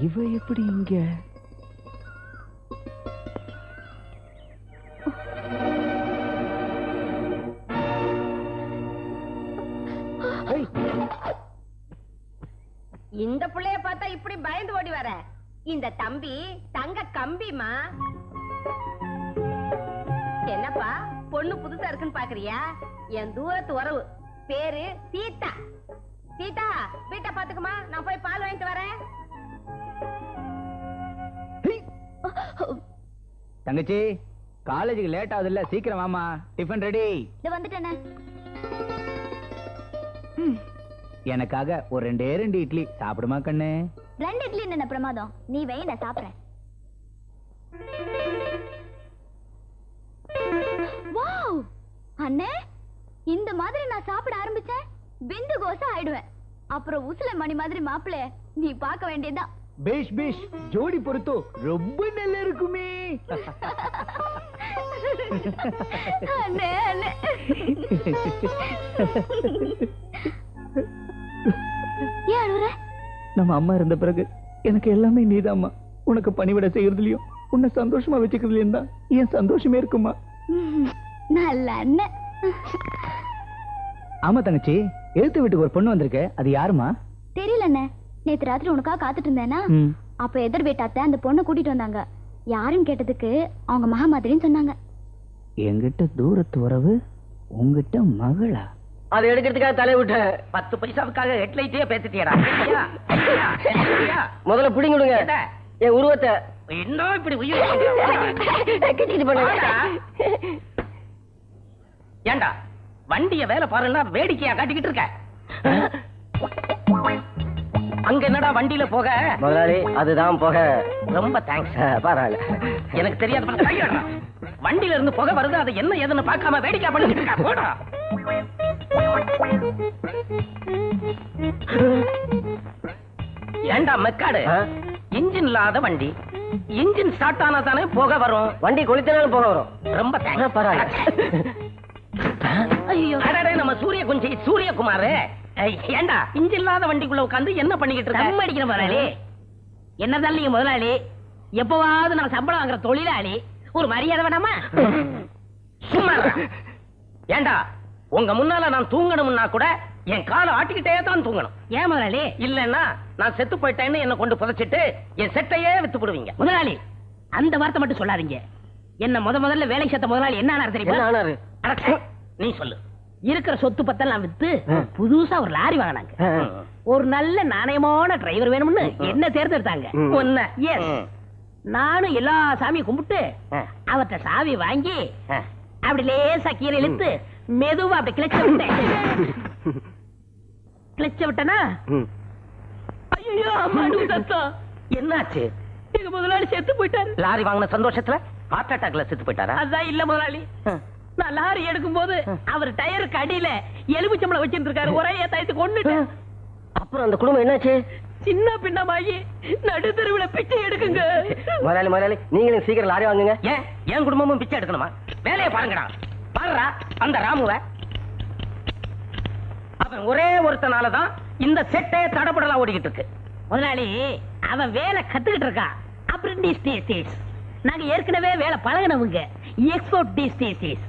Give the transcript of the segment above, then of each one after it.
இவ எப்படி இங்க? இந்த புள்ளைய பார்த்தா இப்படி பயந்து ஓடி வர? இந்த தம்பி தங்க கம்பிமா. என்னப்பா பொண்ணு புதுசா இருக்குன்னு பாக்குறியா? என் தூரத்து உறவு, பேரு சீதா. சீதா வீட்டை பாத்துக்குமா, நான் போய் பால் வாங்கிட்டு வரேன். தங்கச்சி காலேஜுக்கு லேட் ஆகுது இல்ல, சீக்கிரம் வாமா. Tiffin ready. இது வந்துட்டேனே. எனக்காக ஒரு 2 இட்லி சாப்பிடுமா கண்ணு? 2 இட்லி என்ன பிரமாதம், நீ வை, நான் சாப்பிடுறேன். அண்ணே, இந்த மாதிரி நான் சாப்பிட ஆரம்பிச்சேன் பிந்து கோசா ஆயிடுவேன். அப்புறம் உசில மணி மாதிரி மாப்பிள்ளை நீ பார்க்க வேண்டியதுதான். பேஷ் பேஷ், ஜோடி பொறுத்தோ ரொம்ப நல்லா இருக்குமே. அண்ணே அண்ணே. ஏன் அழுற? நம்ம அம்மா இருந்த பிறகு எனக்கு எல்லாமே நீதாம்மா. உனக்கு பணிவிட செய்யறதுலயும் உன்னை சந்தோஷமா வச்சுக்கிறதுலயும் தான் என் சந்தோஷமே இருக்குமா. நல்ல அண்ணன். ஆமா தங்கச்சி, எழுத்து வீட்டுக்கு ஒரு பொண்ணு வந்திருக்கு. அது யாருமா? தெரியல அண்ணே. நேத்து ராத்திரி உனக்காக காத்துட்டு இருந்தேனா, அப்ப எதிர் வீட்டாத்த அந்த பொண்ணை கூட்டிட்டு வந்தாங்க. யாருன்னு கேட்டதுக்கு அவங்க மகா மாதிரின்னு சொன்னாங்க. என்கிட்ட தூரத்து உறவு, உங்ககிட்ட மகளா? அதை எடுக்கிறதுக்காக தலை விட்ட 10 பைசாவுக்காக ஹெட்லைட்டே பேசிட்டியடா. முதல்ல பிடிங்கிடுங்க என் உருவத்தை. இன்னும் இப்படி உயிர் ஏண்டா வண்டிய வேலை பாருன்னா வேடிக்கையா காட்டிக்கிட்டு இருக்க. அங்க என்னடா வண்டியில போக? முதலாளி அதுதான் போக. ரொம்ப தேங்க்ஸ். பரவாயில்ல, எனக்கு தெரியாது. வண்டியில இருந்து புகை வருது, அது என்ன ஏதுன்னு பார்க்காம வேடிக்கை பண்ணிட்டு இருக்க. போடா. ஏண்டா மெக்காடு, இன்ஜின் இல்லாத வண்டி. இன்ஜின் ஸ்டார்ட் ஆனா தானே போக வரும். வண்டி குளித்தனாலும் போக வரும். ரொம்ப தேங்க்ஸ். பரவாயில்ல. ஐயோ, அடடே, நம்ம சூரியகுமார். ஏண்டா இன்ஜின் இல்லாத வண்டிக்குள்ள உட்கார்ந்து என்ன பண்ணிக்கிட்டு இருக்க? அடிக்கிற முதலாளி. என்னதான் நீங்க முதலாளி, எப்பவாவது நான் சம்பளம் வாங்குற தொழிலாளி, ஒரு மரியாதை வேணாமா? சும்மா ஏண்டா, உங்க முன்னால நான் தூங்கணும்னா கூட என் காலை ஆட்டிக்கிட்டே தான் தூங்கணும். ஏன் முதலாளி? இல்லன்னா நான் செத்து போயிட்டேன்னு என்ன கொண்டு புதைச்சிட்டு என் செட்டையே வித்து போடுவீங்க. முதலாளி அந்த வார்த்தை மட்டும் சொல்லாதீங்க. என்ன முதல்ல வேலைக்கு சேர்த்த முதலாளி என்ன ஆனாரு தெரியுமா? நீ சொல்லு. இருக்கிற சொத்து பத்தெல்லாம் வித்து புதுசா ஒரு லாரி வாங்கினாங்க. ஒரு நல்ல நாணயமான டிரைவர் வேணும்னு என்ன தேர்ந்தெடுத்தாங்க. நானும் எல்லா சாமியும் கும்பிட்டு அவர்கிட்ட சாவி வாங்கி அப்படி லேசா கீரை இழுத்து மெதுவா அப்படி கிளச்ச விட்டனா, ஐயோ என்னாச்சு? எங்க முதலாளி செத்து போயிட்டாரு. லாரி வாங்கின சந்தோஷத்துல ஹார்ட் அட்டாக்ல செத்து போயிட்டாரா? அதான் இல்ல முதலாளி, நான் லாரி எடுக்கும் போது அவர் டயருக்கு அடியில எலுமிச்சம்பளம் வச்சிட்டு இருக்காரு. ஒரே தயத்து கொண்டுட்டு. அப்புறம் அந்த குடும்பம் என்னாச்சு? சின்ன பின்னமாயி நடு தெருவுல பிச்சை எடுக்குங்க. முதலாளி நீங்களும் சீக்கிரம் லாரி வாங்குங்க. ஏன் என் குடும்பமும் பிச்சை எடுக்கணுமா? வேலையை பாருங்கடா. பாருடா அந்த ராமுவ. அவன் ஒரே ஒருத்தனாலதான் இந்த செட்டே தடபடலா ஓடிக்கிட்டு இருக்கு. முதலாளி அவன் வேலை கத்துக்கிட்டு இருக்கா. அப்ரெண்டிஸ். நாங்க ஏற்கனவே வேலை பழகினவங்க. எக்ஸ்போர்ட் டிஸ்டேஸ்.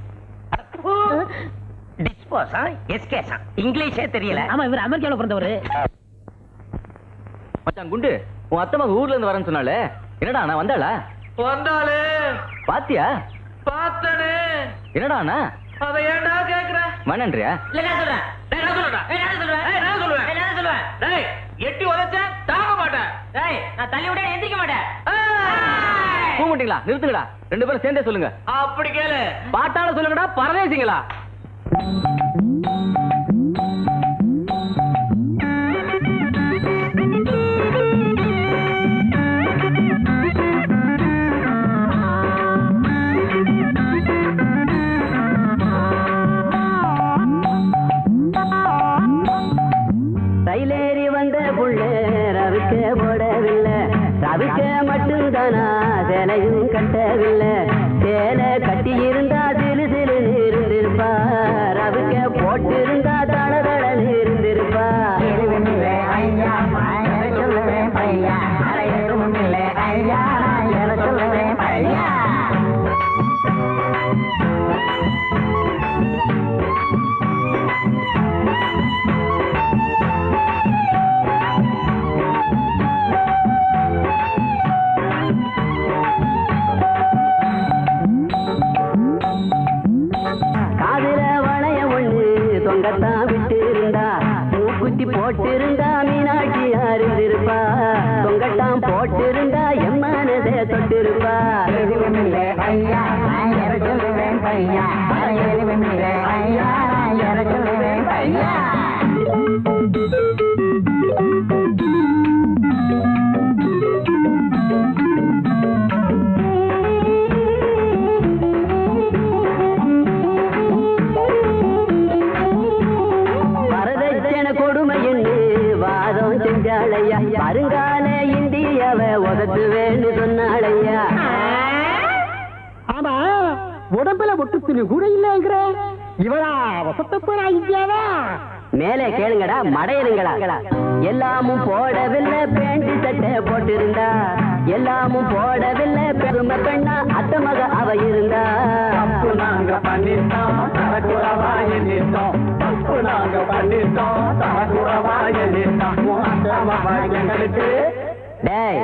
டிஸ்போஸா எஸ்கேஸா இங்கிலீஷே தெரியல. ஆமா, இவர் அமெரிக்கால பிறந்தவரு. மச்சான் குண்டு, உன் அத்தை மக ஊர்ல இருந்து வரேன்னு சொன்னாலே, என்னடா நான் வந்தாளா? வந்தாலே பாத்தியா? பார்த்தனே. என்னடா அண்ணா அத ஏன்டா கேக்குற? மண்ணன்றியா? இல்ல நான் சொல்றேன். டேய் எட்டி உதைச்ச தாங்க மாட்டேன். டேய் நான் தள்ளி விட எந்திரிக்க மாட்டேன். கூமுட்டீங்களா? நிறுத்துங்கடா. 2 பேரும் சேர்ந்தே சொல்லுங்க. அப்படி கேளு. பாட்டால சொல்லுங்கடா, பரதேசிங்களா? ரயிலேறி வந்த புள்ள ரவிக்க போடவில்லை. ரவிக்க மட்டும்தானா சேலையும் கட்டவில்லை. சேலை கட்டி இருந்தா திரு திரு இருந்திருப்பா. ரவிக்க போட்டிருந்தா தள தளன்னு இருந்திருப்பா. காதுல வளைய ஒண்ணு தொங்கத்தான் விட்டு இருந்தா. மூக்குத்தி போட்டிருந்தா மீனாட்சி அறிந்திருப்பா. தொங்கத்தான் போட்டிருந்தா என் மனதை தொட்டிருப்பா. உடம்புல ஒட்டு துணி கூட இல்லங்கிற இவரா வசத்தப்படா இந்தியாவா மேலே கேளுங்கடா மடையனுங்களா எல்லாமும் போடவில்லை பேண்ட் சட்டை போட்டிருந்தா எல்லாமும் போடவில்லை பெருமை பெண்ணா அத்த மக அவ இருந்தா தப்பு நாங்க பண்ணிட்டோம் தரக்குறவா எண்ணிட்டோம் தப்பு நாங்க பண்ணிட்டோம் தரக்குறவா எண்ணிட்டோம் எங்களுக்கு டேய்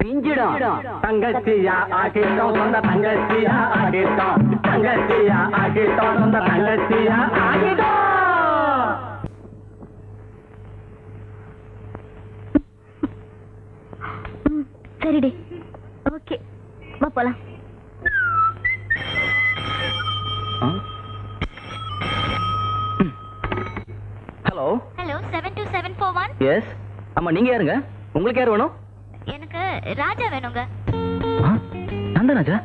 பிஞ்சிடும் தங்கச்சியா ஆகிட்டோம் சொந்த தங்கச்சியா ஆகிட்டோம் தங்கச்சியா ஆகிட்டோம் சொந்த தங்கச்சியா ஆகிட்டோம் சரிடி ஓகே வா போலாம் ஹலோ ஹலோ 72741 எஸ் ஆமா நீங்க யாருங்க உங்களுக்கு யார் வேணும் எனக்கு ராஜா வேணுங்க நான் தான் ராஜா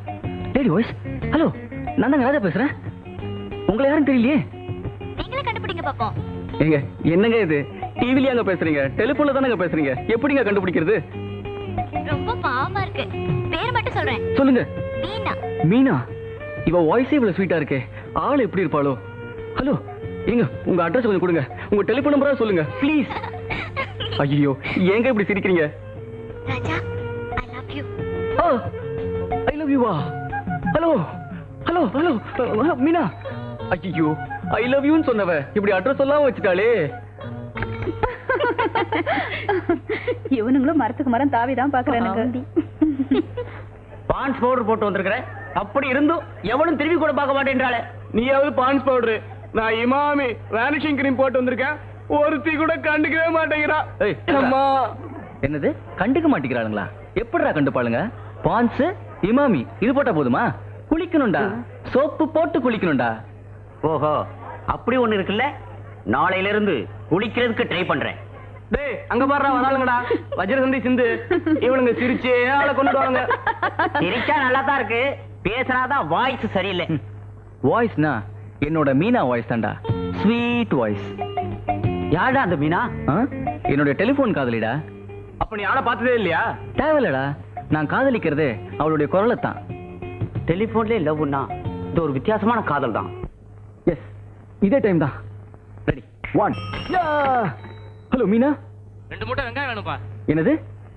லேடி வாய்ஸ் ஹலோ நான் தாங்க ராஜா பேசுறேன் உங்களை யாரும் தெரியலையே நீங்களே கண்டுபிடிங்க பாப்போம் ஏங்க என்னங்க இது டிவிலயாங்க பேசுறீங்க டெலிபோன்ல தானங்க பேசுறீங்க எப்படிங்க கண்டுபிடிக்கிறது ரொம்ப பாவமா இருக்கு பேர் மட்டும் சொல்றேன் சொல்லுங்க மீனா மீனா இவ வாய்ஸே இவ்வளவு ஸ்வீட்டா இருக்கே ஆள் எப்படி இருப்பாளோ ஹலோ ஏங்க உங்க அட்ரஸ் கொஞ்சம் கொடுங்க உங்க டெலிபோன் நம்பரா சொல்லுங்க ப்ளீஸ் ஐயோ ஏங்க இப்படி சிரிக்கிறீங்க Raja I love you I love you hello hello hello Meena ஐயோ ஐ லவ் யூன்னு சொன்னவ இப்படி அட்ரஸ் எல்லாம் வச்சுட்டாளே இவனுங்களும் மரத்துக்கு மரம் தாவிதான் பாக்குறானுங்க பான்ஸ் பவுடர் போட்டு வந்திருக்கிற அப்படி இருந்தும் எவனும் திரும்பி கூட பார்க்க மாட்டேன்றாளே நீயாவது பான்ஸ் பவுடர் நான் இமாமி வேனிஷிங் கிரீம் போட்டு வந்திருக்கேன் ஒருத்தி கூட கண்டுக்கவே மாட்டேங்கிறா அம்மா என்னது கண்டுக்க மாட்டேங்கிறாளுங்களா எப்படிடா கண்டுப்பாளுங்க பான்ஸ் இமாமி இது போட்டா போதுமா குளிக்கணும்டா சோப்பு போட்டு குளிக்கணும்டா ஓஹோ அப்படி ஒண்ணு இருக்குல்ல நாளையில இருந்து குளிக்கிறதுக்கு ட்ரை பண்றேன் டேய் அங்க பாருடா வராளுங்கடா வஜ்ரசந்தி சிந்து இவனுங்க சிரிச்சே ஆளை கொண்டுடுவாங்க சிரிச்சா நல்லா தான் இருக்கு பேசுறாதான் வாய்ஸ் சரியில்லை வாய்ஸ்னா என்னோட மீனா வாய்ஸ் தான்டா ஸ்வீட் வாய்ஸ் யாரா அந்த மீனா என்னோட டெலிபோன் காதலிடா அப்ப நீ ஆளை பார்த்ததே இல்லையா தேவையில்லடா நான் காதலிக்கிறதே அவளுடைய குரலை தான் டெலிபோன்லயே லவ்னா இது ஒரு வித்தியாசமான காதல் தான் எஸ் இதே டைம் தான் ரெடி 1 ஹலோ மீனா 2 மூட்டை வெங்காயம் வேணும்பா. என்னது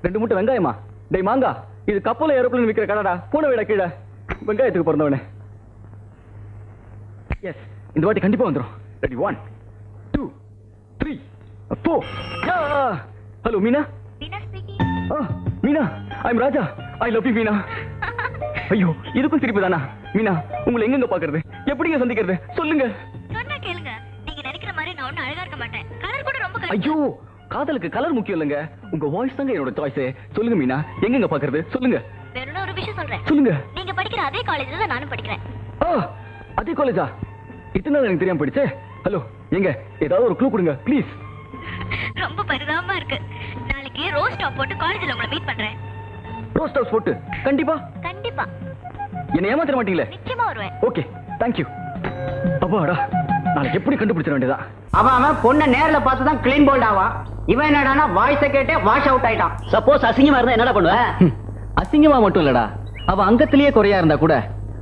2 மூட்டை வெங்காயமா டேய் மாங்கா இது கப்பல ஏரோப்ளேன் விக்கிற கடைடா போன விட கீழே வெங்காயத்துக்கு பிறந்தவனே எஸ் இந்த வாட்டி கண்டிப்பா வந்துரும் ready 1 2 3 4 hello Meena Meena speaking Meena I am Raja I love you Meena ஐயோ இதுக்கும் சிரிப்பு தானா மீனா உங்களை எங்கெங்க பாக்குறது எப்படிங்க சந்திக்கிறது சொல்லுங்க சொன்னா கேளுங்க நீங்க நினைக்கிற மாதிரி நான் ஒன்னும் அழகா இருக்க மாட்டேன் கலர் கூட ரொம்ப ஐயோ காதலுக்கு கலர் முக்கியம் இல்லைங்க உங்க வாய்ஸ் தாங்க என்னோட சாய்ஸ் சொல்லுங்க மீனா எங்கெங்க பாக்குறது சொல்லுங்க வேற ஒரு விஷயம் சொல்றேன் சொல்லுங்க நீங்க படிக்கிற அதே காலேஜ்ல தான் நானும் படிக்கிறேன் அதே காலேஜா இத்தனை நாள் எனக்கு தெரியாம போயிடுச்சே ஹலோ எங்க ஏதாவது ஒரு க்ளூ கொடுங்க ப்ளீஸ் ரொம்ப பரிதாபமா இருக்கு நாளைக்கு ரோஸ் டாப் போட்டு காலேஜ்ல உங்களை மீட் பண்றேன் ரோஸ்ட் ஹவுஸ் போட்டு கண்டிப்பா கண்டிப்பா என்ன ஏமாத்திர மாட்டீங்களே நிச்சயமா வருவேன் ஓகே தேங்க்யூ அப்பாடா நாளைக்கு எப்படி கண்டுபிடிச்சிட வேண்டியதா அவன் பொண்ணை நேர்ல பார்த்து தான் கிளீன் போல்ட் ஆவான் இவன் என்னடானா வாய்ஸ கேட்டே வாஷ் அவுட் ஆயிட்டான் சப்போஸ் அசிங்கமா இருந்தா என்னடா பண்ணுவ அசிங்கமா மட்டும் இல்லடா அவ அங்கத்திலேயே குறையா இருந்தா கூட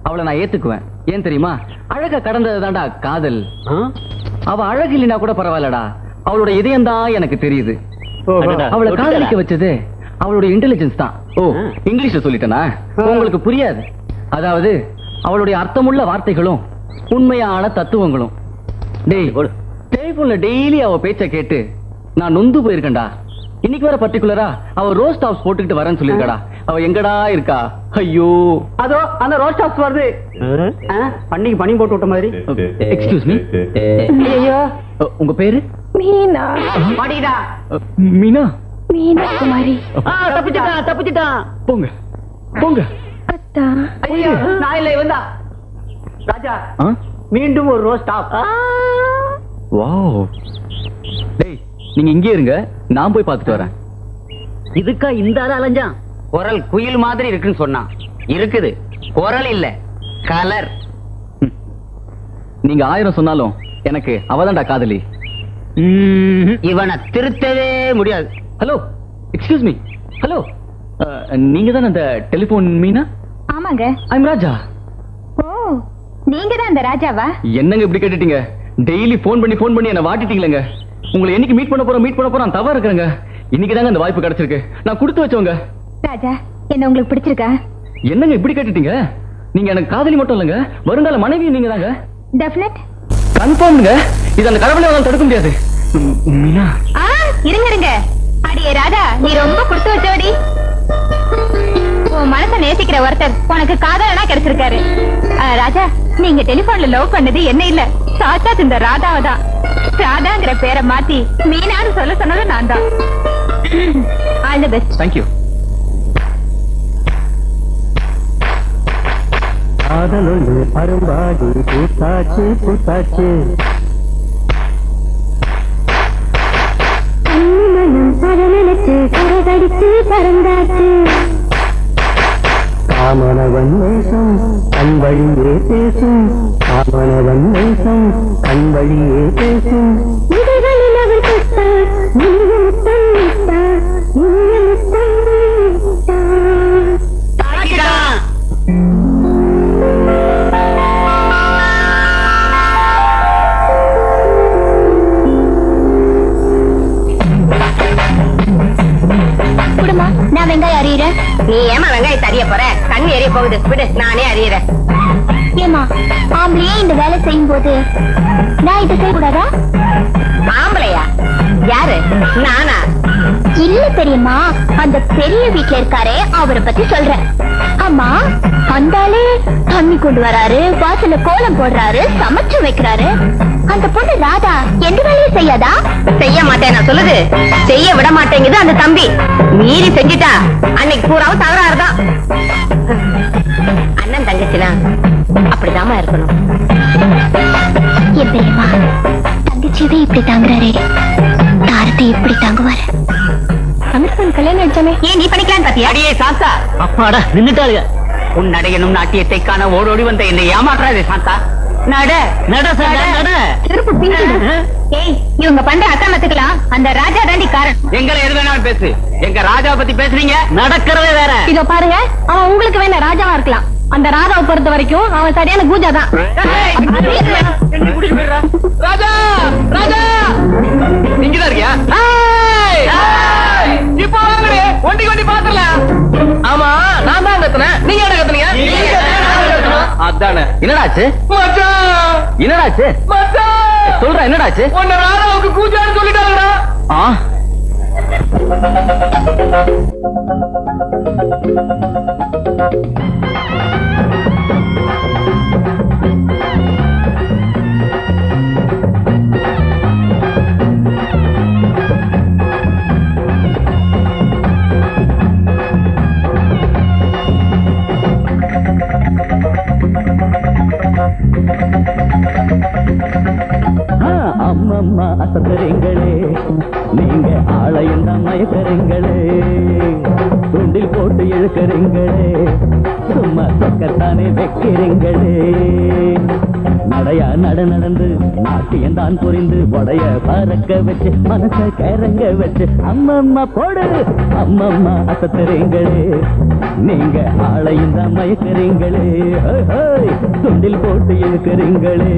அவளை நான் ஏத்துக்குவேன் ஏன் தெரியுமா அழக கடந்ததுதான்டா காதல் அவ அழகு இல்லைனா கூட பரவாயில்லடா அவளோட இதயம் தான் எனக்கு தெரியுது அவளை காதலிக்க வச்சது அவளோட இன்டெலிஜென்ஸ் தான் ஓ இங்கிலீஷ்ல சொல்லிட்டேனா உங்களுக்கு புரியாது அதாவது அவளுடைய அர்த்தமுள்ள வார்த்தைகளும் உண்மையான தத்துவங்களும் டேய் டெலிபோன்ல டெய்லி அவ பேச்ச கேட்டு நான் நொந்து போயிருக்கேன்டா இன்னைக்கு வர பர்டிகுலரா அவ ரோஸ்ட் ஹவுஸ் போட்டுக்கிட்டு வரேன்னு சொல்லிருக்கடா அவ எங்கடா இருக்கா ஐயோ அதோ அந்த ரோஸ்ட் ஹவுஸ் வருது பண்ணிக்கு பண்ணி போட்டு விட்ட மாதிரி எக்ஸ்கியூஸ் மீ ஐயோ உங்க பேரு மீனா மாட்டிக்கிட்டா மீனா மீனா குமாரி தப்பிச்சிட்டான் போங்க போங்க அத்தா ஐயோ நான் இல்ல இவன்தா ராஜா மீண்டும் ஒரு ரோஸ் டாப் வாவ் டேய் நீங்க இங்கே இருங்க நான் போய் பார்த்துட்டு வரேன் இதுக்கா இந்த ஆள அலைஞ்சான் குரல் குயில் மாதிரி இருக்குன்னு சொன்னான் இருக்குது குரல் இல்ல கலர் நீங்க 1000 சொன்னாலும் எனக்கு அவதான்டா காதலி இவனை திருத்தவே முடியாது ஹலோ எக்ஸ்கியூஸ் மீ ஹலோ நீங்க தான் அந்த டெலிபோன் மீனா ஆமாங்க ஐம் ராஜா ஓ நீங்க தான் அந்த ராஜாவா? என்னங்க இப்படி கேட்டுட்டீங்க? டெய்லி போன் பண்ணி என்ன வாட்டிட்டீங்களேங்க. உங்களை என்னைக்கு மீட் பண்ண போறோம் தவறு இருக்கிறேங்க. இன்னைக்கு தாங்க அந்த வாய்ப்பு கிடைச்சிருக்கு. நான் கொடுத்து வச்சவங்க. ராஜா, என்ன உங்களுக்கு பிடிச்சிருக்கா? என்னங்க இப்படி கேட்டுட்டீங்க? நீங்க எனக்கு காதலி மட்டும் இல்லைங்க, வருங்கால மனைவி நீங்க தாங்க. டெஃபினட். கன்ஃபார்ம்ங்க. இது அந்த கடவுளை தடுக்க முடியாது. மீனா, இருங்க. அடியே ராஜா, நீ ரொம்ப கொடுத்து வச்சோடி. உன் மனச நேசிக்கிற ஒருத்தர் உனக்கு காதலனா கிடைச்சிருக்காரு. ராஜா, நீங்க டெலிபோன்ல லவ் பண்ணது என்ன இல்ல, சாட்சாத் இந்த ராதாவை தான். ராதாங்கிற பேரை மாத்தி மீனான்னு சொல்ல சொன்னது நான் தான். All the best. தேங்க்யூ. காதலொன்று அரும்பாடி பூத்தாச்சு பூத்தாச்சு காமனவன் நேசம் கண் வழியே பேசும் காமனவன் நேசம் கண் வழியே பேசும் நான் வெங்காயம் அறியறேன். நீ ஏமா வெங்காயத்தை அறிய போற? கண் எரிய போகுது, விடு, நானே அறியறேன். ஏமா, ஆம்பளையே இந்த வேலை செய்யும் போது நான் இதை செய்யக்கூடாதா? ஆம்பளையா? யாரு? நானா? இல்ல பெரியம்மா, அந்த பெரிய வீட்டுல இருக்காரே அவரை பத்தி சொல்றேன். ஆமா, அந்தாலே தண்ணி கொண்டு வராரு, வாசல்ல கோலம் போடுறாரு, சமைச்சு வைக்கிறாரு. அந்த பொண்ணு ராதா எந்த வேலையும் செய்யாதா? செய்ய மாட்டேன் நான் சொல்லுது. செய்ய விட மாட்டேங்குது அந்த தம்பி. மீறி செஞ்சுட்டா அன்னைக்கு பூராவும் தகராறு தான். அண்ணன் தங்கச்சினா அப்படிதாமா இருக்கணும். என் பெரியம்மா, தங்கச்சியவே இப்படி தாங்குறாரே, தாரத்தை இப்படி தாங்குவாரு. அமிர்தன் கல்யாணம் அடிச்சாமே, ஏன் நீ பண்ணிக்கலான்னு பாத்தியா? அடியே சாந்தா, அப்பாடா நின்னுட்டாளுங்க. உன் நடையனும் நாட்டியத்தை காண ஓடோடி வந்த என்னை ஏமாற்றாதே சாந்தா. நட நட சாந்தா, நட. செருப்பு பிஞ்சிடு. ஏய், இவங்க பண்ற அக்கிரமத்துக்கலாம் அந்த ராஜா தாண்டி காரணம். எங்களை எது வேணாலும் பேசு, எங்க ராஜாவை பத்தி பேசுறீங்க, நடக்கிறதே வேற. இதோ பாருங்க, அவன் உங்களுக்கு வேணா ராஜாவா இருக்கலாம். அந்த ராஜாவை பொறுத்த வரைக்கும் அவன் சரியான பூஜா தான். ராஜா, ராஜா, நீங்கதான் இருக்கியா? இப்போ வாங்கடே, ஒண்டி பாத்துறலாம். ஆமா, நான் தான் கத்துனேன், நீங்க என்ன கத்துனீங்க? அதானே. என்னடாச்சு மச்சான்? என்னடாச்சு மச்சான்? சொல்ற, என்னடாச்சு? உன்ன ராதாவுக்கு கூஜான்னு சொல்லிட்டாங்கடா. அம்மம்மா அசத்துறீங்களே, நீங்க ஆளையும் தான் மயக்கறீங்களே, துண்டில் போட்டு இழுக்கிறீங்களே, சும்மா சொக்கத்தானே வைக்கிறீங்களே. நடையா நடந்து நாட்டியம் தான் புரிந்து உடைய பறக்க வச்சு மனச கிறங்க வச்சு அம்மம்மா போடு, அம்மம்மா அசத்துறீங்களே, நீங்க ஆளையும் தான் மயக்கிறீங்களே, துண்டில் போட்டு இழுக்கிறீங்களே,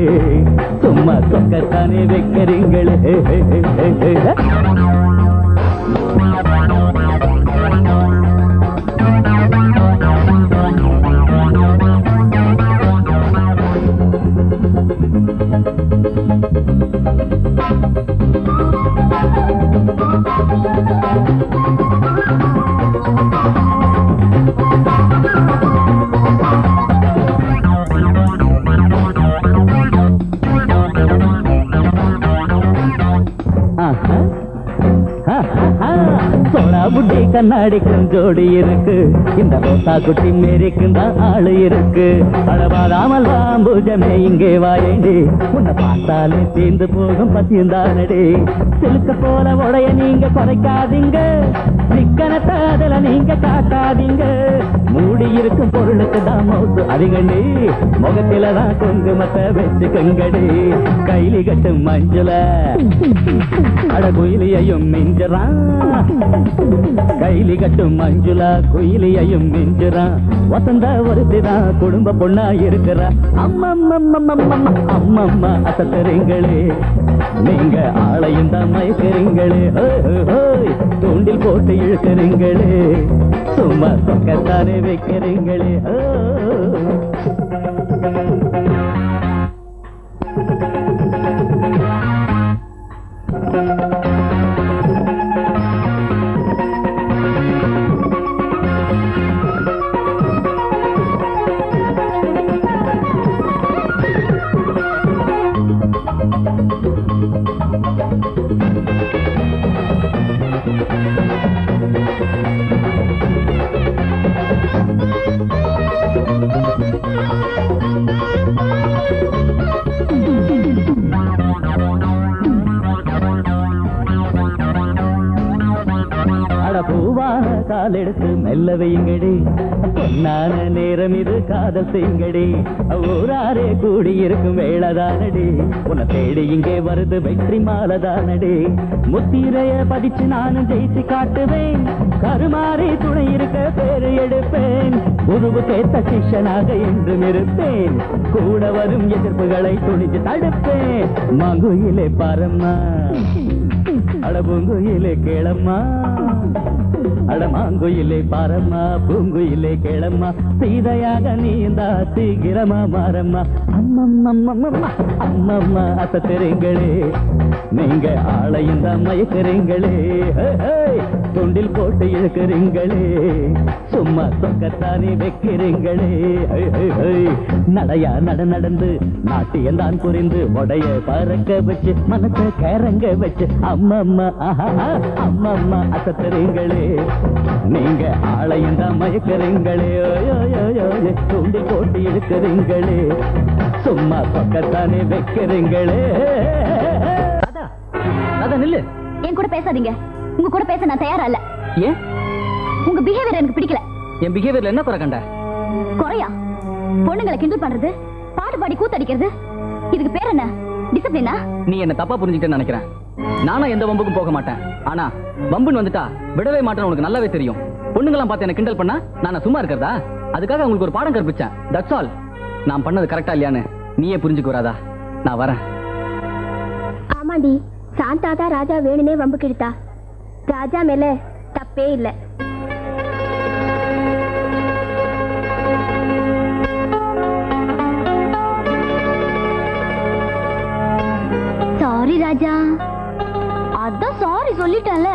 சும்மா சொக்கத்தானே வைக்கிறீங்களே. புட்டி கண்ணாடிக்கும் ஜோடி இருக்கு, இந்த ரோசா குட்டி மேரிக்கும் தான் ஆளு இருக்கு. அளவாதாமல் வாம்பூஜமே இங்கே வாயேண்டி, உன்னை பார்த்தாலே தீர்ந்து போகும் பசியுந்தானடி. சிலுக்க போல உடைய நீங்க குறைக்காதீங்க, சிக்கனத்தை அதுல நீங்க காட்டாதீங்க. மூடி இருக்கும் பொருளுக்கு தான் மௌத்து அதிகண்டி, முகத்தில தான் குங்குமத்தை வச்சுக்கங்கடி. கைலி கட்டும் மஞ்சுல அடகுயிலையும் மிஞ்சறான், கைலி கட்டும் மஞ்சுளா குயிலியையும் மிஞ்சுறான் வசந்த ஒருத்திதான் குடும்ப பொண்ணா இருக்கிறா அம்மம்மா அசத்தறீங்களே நீங்க ஆளையும் தான் மயக்கிறீங்களே தூண்டில் போட்டு இழுக்கிறீங்களே சும்மா சொக்கத்தானே வைக்கிறீங்களே பூவான கால் எடுத்து மெல்ல வையுங்கடி பொன்னான நேரம் இது காதல் செய்யுங்கடி ஊராரே கூடியிருக்கும் வேளதானடி உன்னை தேடி இங்கே வருது வெற்றி மாலதானடி முத்திரைய பதிச்சு நானும் ஜெயிச்சு காட்டுவேன் கருமாறி துணை இருக்க பேரு எடுப்பேன் உருவு கேட்ட சிஷ்யனாக என்றும் இருப்பேன் கூட வரும் எதிர்ப்புகளை துணிச்சு தடுப்பேன் மாங்குயிலே பாரம்மா அடபூங்குயிலே கேளம்மா அடமாங்குயிலே பாரம்மா பூங்குயிலே கேளம்மா சீதையாக நீந்தா சீக்கிரமா மாறம்மா அம்மம்மா அசத்துறீங்களே நீங்க ஆளையும் தான் மயக்கிறீங்களே தொண்டில் போட்டு இழுக்கிறீங்களே சும்மா சொக்கத்தானே வைக்கிறீங்களே நடையா நடந்து நாட்டியம் தான் புரிந்து உடைய பறக்க வச்சு மனசை கரங்க வச்சு அம்மம்மா அம்மம்மா அசத்துறீங்களே நீங்க ஆளையும் தான் மயக்கிறீங்களே துண்டி போட்டு இழுக்கிறீங்களே சும்மா பக்கத்தானே வைக்கிறீங்களே நில்லு. என் கூட பேசாதீங்க. உங்க கூட பேச நான் தயாரா இல்ல. ஏன்? உங்க பிஹேவியர் எனக்கு பிடிக்கல. என் பிஹேவியர்ல என்ன குறை கண்ட? குறையா? பொண்ணுங்களை கிண்டல் பண்றது, பாட்டு பாடி கூத்தடிக்கிறது, இதுக்கு பேர் என்ன? டிசிப்ளினா? நீ என்ன தப்பா புரிஞ்சுக்கிட்டேன்னு நினைக்கிறேன். நானும் எந்த வம்புக்கும் போக மாட்டேன். ஆனா வம்புன்னு வந்துட்டா விடவே மாட்டேன்னு உனக்கு நல்லாவே தெரியும். பொண்ணுங்களாம் பார்த்து என்ன கிண்டல் பண்ணா நான் சும்மா இருக்கிறதா? அதுக்காக உங்களுக்கு ஒரு பாடம் கற்பிச்சேன். That's all. நான் பண்ணது கரெக்டா இல்லையான்னு நீயே புரிஞ்சுக்க வராதா? நான் வரேன். ஆமாண்டி, சாந்தா தான் ராஜா வேணுனே வம்பு கிழித்தா. ராஜா மேல தப்பே இல்ல. சாரி ராஜா. அதான் சாரி சொல்லிட்டல.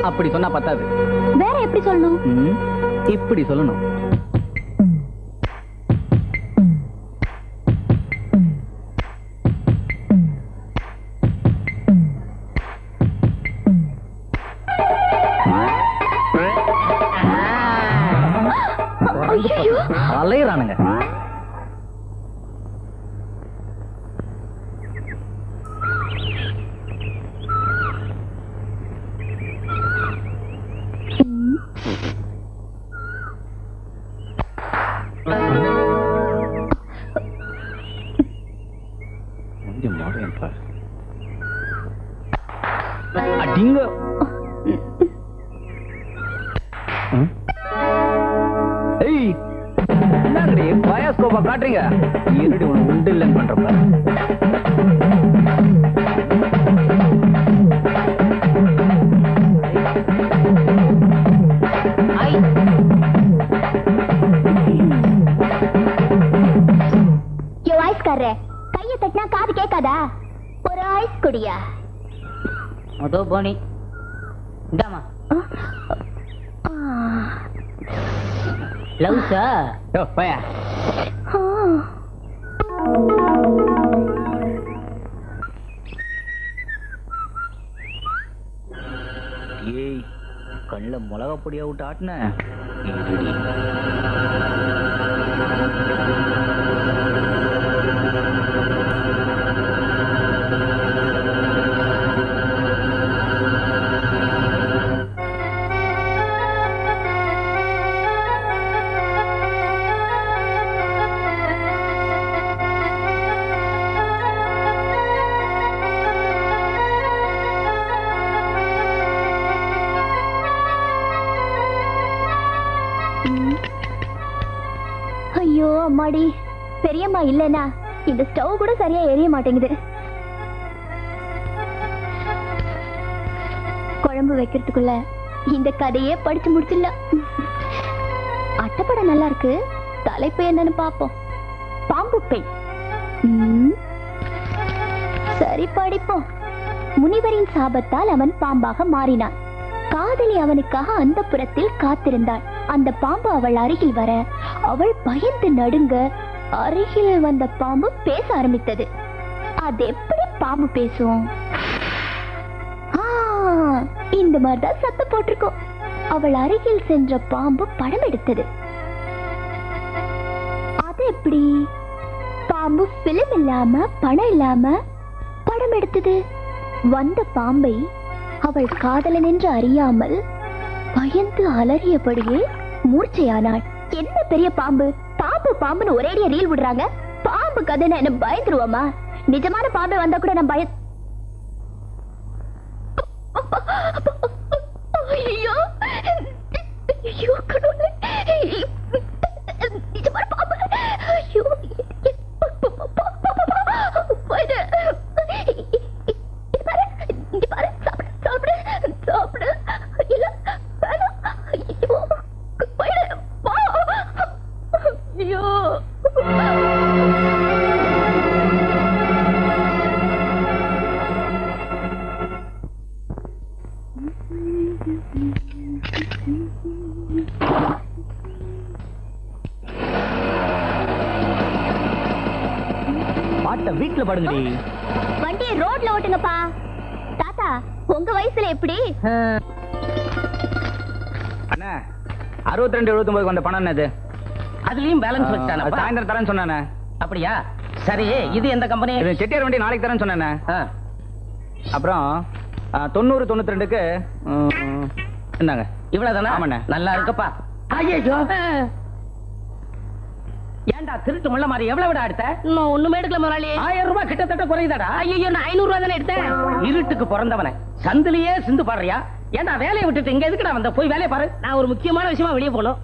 அப்படி சொன்னா பத்தாது. வேற எப்படி சொல்லணும்? இப்படி சொல்லணும். அலையறானுங்க. அடிங்க. என்னடி பயாஸ்கோப்பா காட்டுறீங்க? இருடி ஒண்ணு உண்டு இல்லைன்னு பண்றப்ப கைய தட்டினா காது கேட்காதா? ஒரு ஐஸ் குடியா? அதோ போனி இந்தாமா. லவ்ஸா? யோ பயா. ஏய், கண்ணுல மிளகா பொடியா விட்டு ஆட்டின. நான் இல்லைன்னா இந்த ஸ்டவ் கூட சரியா எரிய மாட்டேங்குது. குழம்பு வைக்கிறதுக்குள்ள இந்த கதையே படிச்சு முடிச்சிடலாம். அட்டைப்படம் நல்லா இருக்கு. தலைப்பு என்னன்னு பாப்போம். பாம்பு பெண். சரி படிப்போம். முனிவரின் சாபத்தால் அவன் பாம்பாக மாறினான். காதலி அவனுக்காக அந்த புறத்தில் காத்திருந்தாள். அந்த பாம்பு அவள் அருகில் வர அவள் பயந்து நடுங்க. அருகில் வந்த பாம்பு பேச ஆரம்பித்தது. அது எப்படி பாம்பு பேசும்? இந்த மாதிரிதான் சத்தம் போட்டிருக்கோம். அவள் அருகில் சென்ற பாம்பு படம் எடுத்தது. அது எப்படி? பாம்பு பிலிம் இல்லாம படம் இல்லாம படம் எடுத்தது. வந்த பாம்பை அவள் காதலன் என்று அறியாமல் பயந்து அலறியபடியே மூர்ச்சையானாள். என்ன பெரிய பாம்பு, பாம்பு பாம்புன்னு ஒரேடியா ரீல் விடுறாங்க. பாம்பு கதைன்னு என்ன பயந்துருவோமா? நிஜமான பாம்பை வந்தா கூட நான் ஐயோ ஐயோ கடவுளே, நிஜமான பாம்பு. ஐயோ வீட்டுல படுங்கடி. வண்டியை ரோட்ல ஓட்டுங்கப்பா. தாத்தா உங்க வயசுல எப்படி? அண்ணா 62-79 வந்த பணம் என்னது? அதுலயும் பேலன்ஸ் வச்சானே. சாயந்தரம் தரேன்னு சொன்னானே. அப்படியா? சரி, இது எந்த கம்பெனி? செட்டியார் வண்டி நாளைக்கு தரேன்னு சொன்னானே. அப்புறம் 90-92க்கு என்னங்க இவ்வளவுதானா? ஆமாண்ணே. நல்லா இருக்கப்பா. ஐயோ, ஏன்டா திருட்டு முள்ள மாதிரி எவ்வளவு விட எடுத்த? இன்னும் ஒண்ணுமே எடுக்கல முதலாளி. 1000 ரூபாய் கிட்டத்தட்ட குறையுதாடா. ஐயோ, நான் 500 ரூபாய் தானே எடுத்தேன். இருட்டுக்கு பிறந்தவனே சந்திலேயே சிந்து பாடுறியா? ஏன்டா வேலையை விட்டுட்டு இங்க எதுக்குடா வந்த? போய் வேலையை பாரு. நான் ஒரு முக்கியமான விஷயமா வெளியே போகணும்.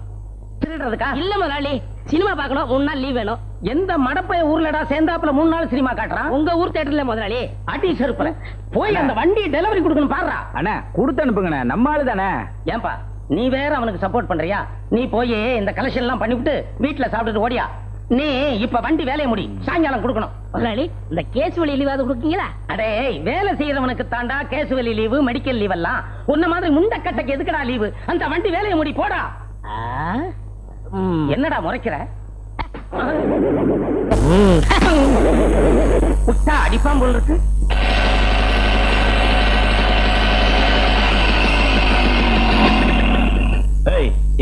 திருடுறதுக்கா? இல்ல முதலாளி, சினிமா பார்க்கணும். 3 நாள் லீவ் வேணும். எந்த மடப்பைய ஊர்லடா சேர்ந்தாப்புல 3 நாள் சினிமா காட்டுறான்? உங்க ஊர் தியேட்டர்ல முதலாளி. அடி செருப்புல போய் அந்த வண்டி டெலிவரி கொடுக்கணும் பாடுறா. அண்ணா கொடுத்து அனுப்புங்கண்ணே, நம்ம ஆளு தானே. ஏன்பா நீ வேற அவனுக்கு சப்போர்ட் பண்றியா? நீ போய் இந்த கலெக்ஷன் எல்லாம் பண்ணிவிட்டு வீட்டுல சாப்பிட்டுட்டு ஓடியா. நீ இப்ப வண்டி வேலையை முடி, சாயங்காலம் கொடுக்கணும். முதலாளி, இந்த கேஸ் வழி லீவாவது கொடுக்கீங்களா? அடே, வேலை செய்யறவனுக்கு தாண்டா கேசுவலி லீவு, மெடிக்கல் லீவ் எல்லாம். உன்ன மாதிரி முண்டக்கட்டைக்கு எதுக்குடா லீவு? அந்த வண்டி வேலையை முடி போடா. என்னடா முறைக்கிற? புட்டா அடிப்பான் போல் இருக்கு.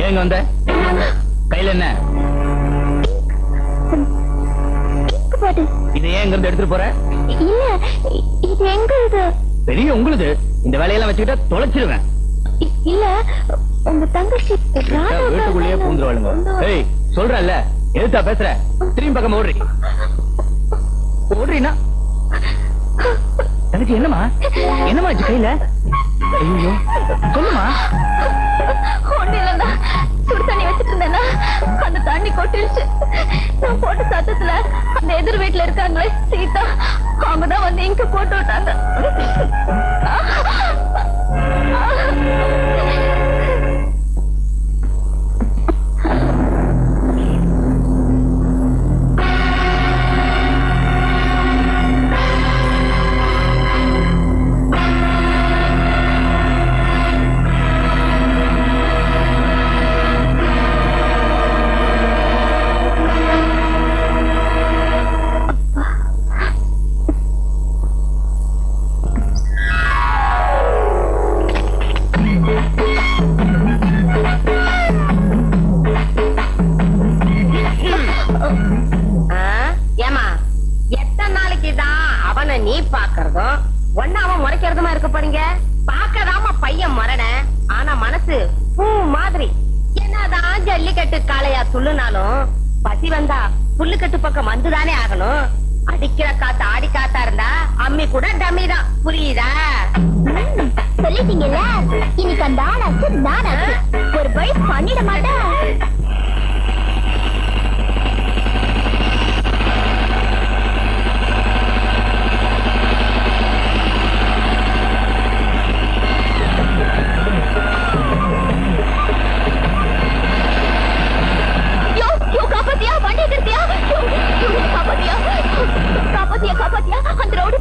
ஏங்க வந்த கையில என்ன? இது ஏன் இருந்து எடுத்துட்டு போற? இல்ல, இது எங்க? இது பெரிய உங்களுக்கு. இந்த வேலையெல்லாம் வச்சுக்கிட்டா தொலைச்சிருவேன். இல்ல, உங்க தங்கச்சி வீட்டுக்குள்ளேயே பூந்துருவாளுங்க. ஏய் சொல்றல்ல, எதுத்தா பேசுற? திரும்பி பக்கம் ஓடுறீ. ஓடுறீனா? தங்கச்சி என்னமா என்னமா ஆச்சு கையில? ஐயோ சொல்லுமா. ஒண்ணு இல்லைன்னா சுடு தண்ணி வச்சுட்டு இருந்தேன்னா அந்த தண்ணி கொட்டிடுச்சு. நான் போட்ட சத்தத்துல அந்த எதிர் வீட்டுல இருக்காங்களே சீதா, அவங்கதான் வந்து இங்க போட்டு விட்டாங்க. ஏமா எத்தனை நாளைக்கு தான் அவனை நீ பாக்குறதும் ஒன்னு அவன் முறைக்கிறதுமா இருக்க போறீங்க? பாக்கதாம பையன் மரண, ஆனா மனசு பூ மாதிரி. என்னதான் ஜல்லிக்கட்டு காளையா சொல்லுனாலும் பசி வந்தா புல்லுக்கட்டு பக்கம் வந்துதானே ஆகணும். அடிக்கிற காத்து ஆடி காத்தா இருந்தா அம்மி கூட டம்மி தான். புரியுதா? சொல்லிட்டீங்கல்ல, இன்னைக்கு அந்த ஆளாச்சு நானாச்சு. ஒரு வழி பண்ணிட மாட்டேன்.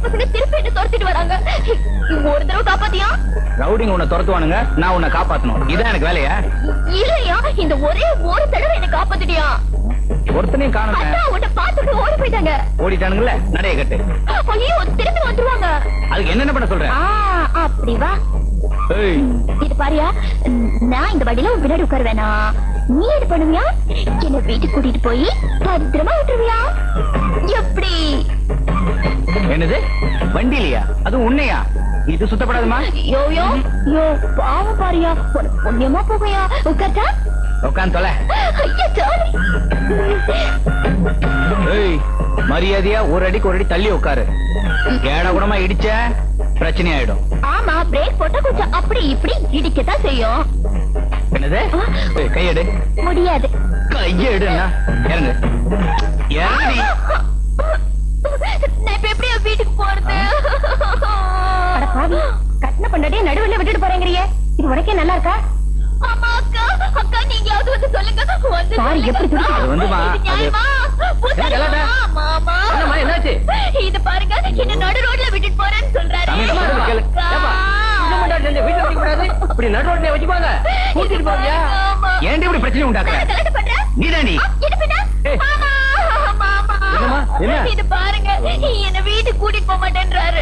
பசங்க திருப்பி என்ன துரத்திட்டு வராங்க. ஒரு தடவை காப்பாத்தியா? ரவுடிங்க உன்னை துரத்துவானுங்க, நான் உன்னை காப்பாத்தணும். இதான் எனக்கு வேலையா? இல்லையா, இந்த ஒரே ஒரு தடவை என்ன காப்பாத்திட்டியா? ஒருத்தனையும் காணுங்க. அதான் உன்னை பார்த்துட்டு ஓடி போயிட்டாங்க. ஓடிட்டானுங்கல்ல, நடைய கட்டு. ஐயோ, திருப்பி வந்துருவாங்க. அதுக்கு என்ன பண்ண சொல்றேன்? அப்படி வா. ஏய், இது பாரியா, நான் இந்த வண்டியில உன் பின்னாடி உட்காருவேனா? நீ என்ன பண்ணுவியா? என்ன வீட்டுக்கு கூட்டிட்டு போய் பத்திரமா விட்டுருவியா? எப்படி? என்னது வண்டியிலையா? அது உன்னையா? இது சுத்தப்படாதுமா? யோ யோ யோ, பாவம் பாரியா, உனக்கு புண்ணியமா போகையா. உட்கார்ட்டா? உட்காந்து தொலை. ஐயா, சாரி. ஏய், மரியாதையா ஒரு அடிக்கு ஒரு அடி தள்ளி உட்காரு. ஏட கூடமா இடிச்ச பிரச்சனை ஆயிடும். ஆமா, பிரேக் போட்டா கொஞ்சம் அப்படி இப்படி இடிக்கத்தான் செய்யும். என்னது? ஏய், கையெடு. முடியாது. கையெடுன்னா இறங்கு. இறங்குடி. நான் இப்ப எப்படியா வீட்டுக்கு போறது? அட பாவி, கட்டின பொண்டாட்டியை நடுவுல விட்டுட்டு போறேங்கறியே, இது உனக்கே நல்லா இருக்கா? ஆமா அக்கா, அக்கா நீங்கயாவது வந்து சொல்லுங்க. பாரு எப்படி துடிக்குது. அது வந்துமா, அது மாமா, என்னம்மா, என்னாச்சு? இது பாருங்க, என்ன நடு ரோட்ல விட்டுட்டு போறேன்னு சொல்றாரு. தமிழ்ல சொல்றது கேளு. ஏப்பா, இந்த முன்னாடி ரெண்டு வீட்டுல வைக்க கூடாது. இப்படி நடு ரோட்ல வச்சுப்பாங்க. கூட்டிட்டு போறியா? ஏன்டி இப்படி பிரச்சனை உண்டாக்குற? கலட்டு பண்ற? நீதாண்டி. ஏய். மாமா, மாமா, என்னம்மா, என்ன? இது பாருங்க, என்ன வீட்டுக்கு கூட்டிட்டு போக மாட்டேன்றாரு.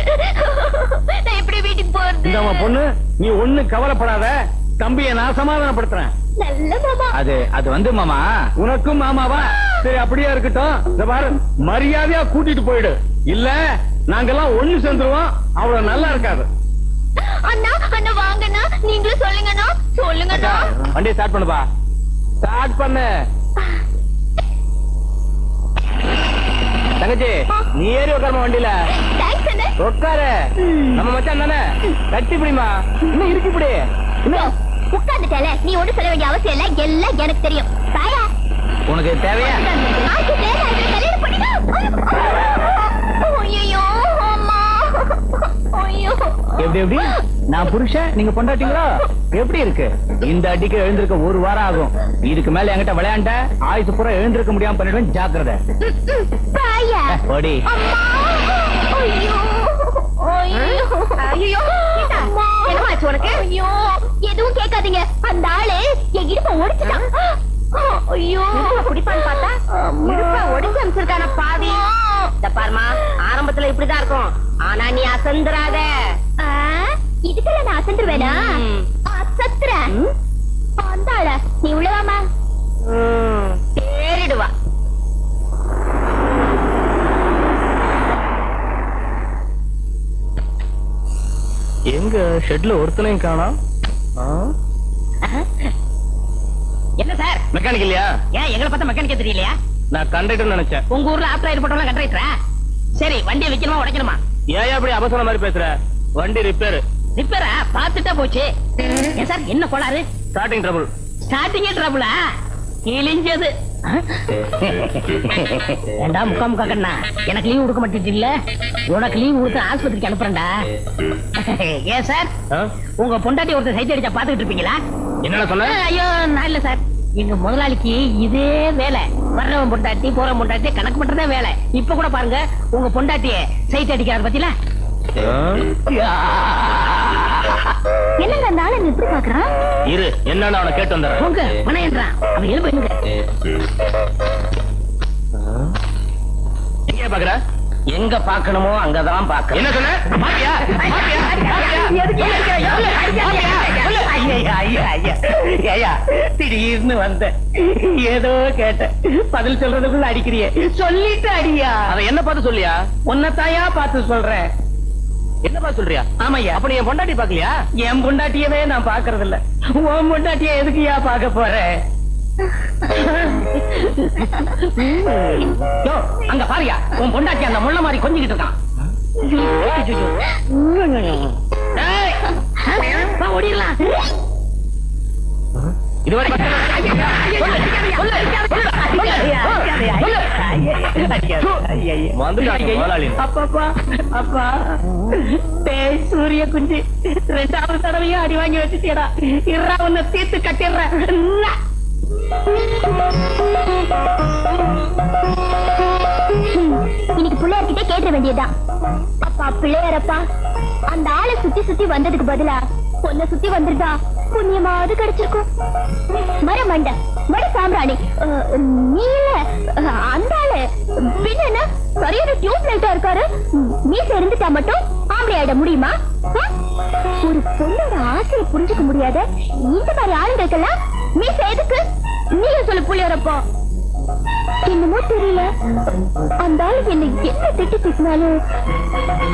நான் எப்படி வீட்டுக்கு போறது? இந்தம்மா பொண்ணு, நீ ஒண்ணு கவலைப்படாத, தம்பியை நான் சமாதானப்படுத்துறேன். நல்ல மாமா. அது வந்து மாமா, உனக்கும் மாமாவா? சரி, அப்படியே இருக்கட்டும். இந்த பாரு, மரியாதையா கூட்டிட்டு போயிடு, இல்ல நாங்கெல்லாம் ஒண்ணு சேர்ந்துருவோம். அவ்வளவு நல்லா இருக்காது. அண்ணா, அண்ணா வாங்கண்ணா, நீங்களும் சொல்லுங்கண்ணா, சொல்லுங்கண்ணா. வண்டியை ஸ்டார்ட் பண்ணுப்பா. ஸ்டார்ட் பண்ணு தங்கச்சி. நீ ஏறி உட்காருமா வண்டியில. தேங்க்ஸ் அண்ணா. உட்காரு. நம்ம மச்சான் தானே, கட்டி பிடிமா. இன்னும் இருக்கு இப்படி. உட்கார்ந்துட்டல, நீ ஒண்ணு சொல்ல வேண்டிய அவசியம் இல்ல, எல்லாம் எனக்கு தெரியும். தாயா, உனக்கு தேவையா? ஆச்சு, தேவை, கல்யாணம் பண்ணிக்கோ. ஐயோ அம்மா, ஐயோ. எப்படி எப்படி? நான் புருஷன், நீங்க பொண்டாட்டிங்களா? எப்படி இருக்கு? இந்த அடிக்கு எழுந்திருக்க ஒரு வாரம் ஆகும். இதுக்கு மேல என்கிட்ட விளையாண்ட ஆயுசு பூரா எழுந்திருக்க முடியாம பண்ணிடுவேன், ஜாக்கிரதை. தாயா, ஓடி. அம்மா, ஐயோ ஐயோ ஐயோ. என்னமாச்சு உனக்கு? ஐயோ, எதுவும் கேட்காதீங்க. அந்த ஆளு என் இடுப்ப ஒடிச்சுட்டான். ஐயோ, குடிப்பான்னு பார்த்தா இடுப்ப ஒடிச்சு அனுப்பிச்சிருக்கான பாவி. இந்த பாருமா, ஆரம்பத்துல இப்படிதான் இருக்கும், ஆனா நீ அசந்துராத. இதுக்குள்ள நான் அசந்துருவேனா? அசத்துறேன். அந்த ஆள நீ உள்ளவாமா, ஏறிடுவா. எங்க ஷெட்ல ஒருத்தனையும் காணோம். என்ன சார், மெக்கானிக் இல்லையா? ஏன் எங்களை பார்த்தா மெக்கானிக்கே தெரியலையா? நான் கண்டக்டர் நினைச்சேன். உங்க ஊர்ல ஆப்டர் ஏற்பட்டவங்க கண்டக்டரா? சரி, வண்டியை வைக்கணுமா உடைக்கணுமா? ஏன் அப்படி அவசரம் மாதிரி பேசுற? வண்டி ரிப்பேர். ரிப்பேரா? பார்த்துட்டா போச்சு. ஏன் சார், என்ன கோளாறு? Starting trouble. ஸ்டார்டிங்கே ட்ரபிளா? கிழிஞ்சது. ஏண்டா முக்கா முக்கா கண்ணா, எனக்கு லீவ் கொடுக்க மாட்டேன் இல்ல? உனக்கு லீவ் கொடுத்து ஆஸ்பத்திரிக்கு அனுப்புறேன்டா. ஏன் சார், உங்க பொண்டாட்டி ஒருத்தர் சைட் அடிச்சா பாத்துக்கிட்டு இருப்பீங்களா? என்னடா சொன்ன? ஐயோ, நான் இல்ல சார், எங்க முதலாளிக்கு இதே வேலை. வர்றவன் பொண்டாட்டி போறவன் பொண்டாட்டி கணக்கு பண்றதே வேலை. இப்ப கூட பாருங்க, உங்க பொண்டாட்டிய சைட் அடிக்கிறாரு பத்தில. என்னங்க அந்த ஆளு எப்படி பாக்குறான்? இரு, என்னன்னு அவனை கேட்டு வந்துடுறேன். உங்க பணையன்றான், அவன் எழுப்பு எங்க? எங்க பாக்குற? எங்க பாக்கணுமோ அங்கதான் பாக்க. என்ன சொன்ன? பாத்தியா? திடீர்னு வந்த, ஏதோ கேட்ட, பதில் சொல்றதுக்குள்ள அடிக்கிறியே, சொல்லிட்டு அடியா. அதை என்ன பார்த்து சொல்லியா? உன்னத்தாயா பார்த்து சொல்றேன். என்ன பார்த்து சொல்றியா? ஆமையா, அப்ப நீ என் பொண்டாட்டி பாக்கலையா? என் பொண்டாட்டியவே நான் பாக்குறது இல்ல, உன் பொண்டாட்டிய எதுக்குயா பாக்க போறேன்? யோ, அங்க பாரியா, உன் பொண்டாட்டி அந்த முள்ள மாதிரி கொஞ்சிக்கிட்டு இருக்கான். ஏய், வா, ஓடிடலாம். சூரிய குஞ்சு ரெண்டாவது தடவையும் அடி வாங்கி வச்சுட்டா. இறா, உன்னை தீர்த்து கட்டிடுறேன். இன்னைக்கு பிள்ளையார்கிட்ட கேட்ட வேண்டியதுதான். அப்பா பிள்ளையாரப்பா, அந்த ஆளை சுத்தி சுத்தி வந்ததுக்கு பதிலா பொண்ணை சுத்தி வந்திருந்தா புண்ணியமாவது கிடைச்சிருக்கும். மரமண்ட மட சாம்பிராணி நீ இல்ல அந்த ஆளு பின்ன சரியான டியூப் லைட்டா இருக்காரு. மீச இருந்துட்டா மட்டும் ஆம்பளை ஆயிட முடியுமா? ஒரு பொண்ணோட ஆசையை புரிஞ்சுக்க முடியாத இந்த மாதிரி ஆளுங்களுக்கெல்லாம் மீச எதுக்கு? நீங்க சொல்லு புள்ளியாரப்பா. என்னமோ தெரியல, அந்த ஆளு என்ன என்ன திட்டு திட்டினாலும்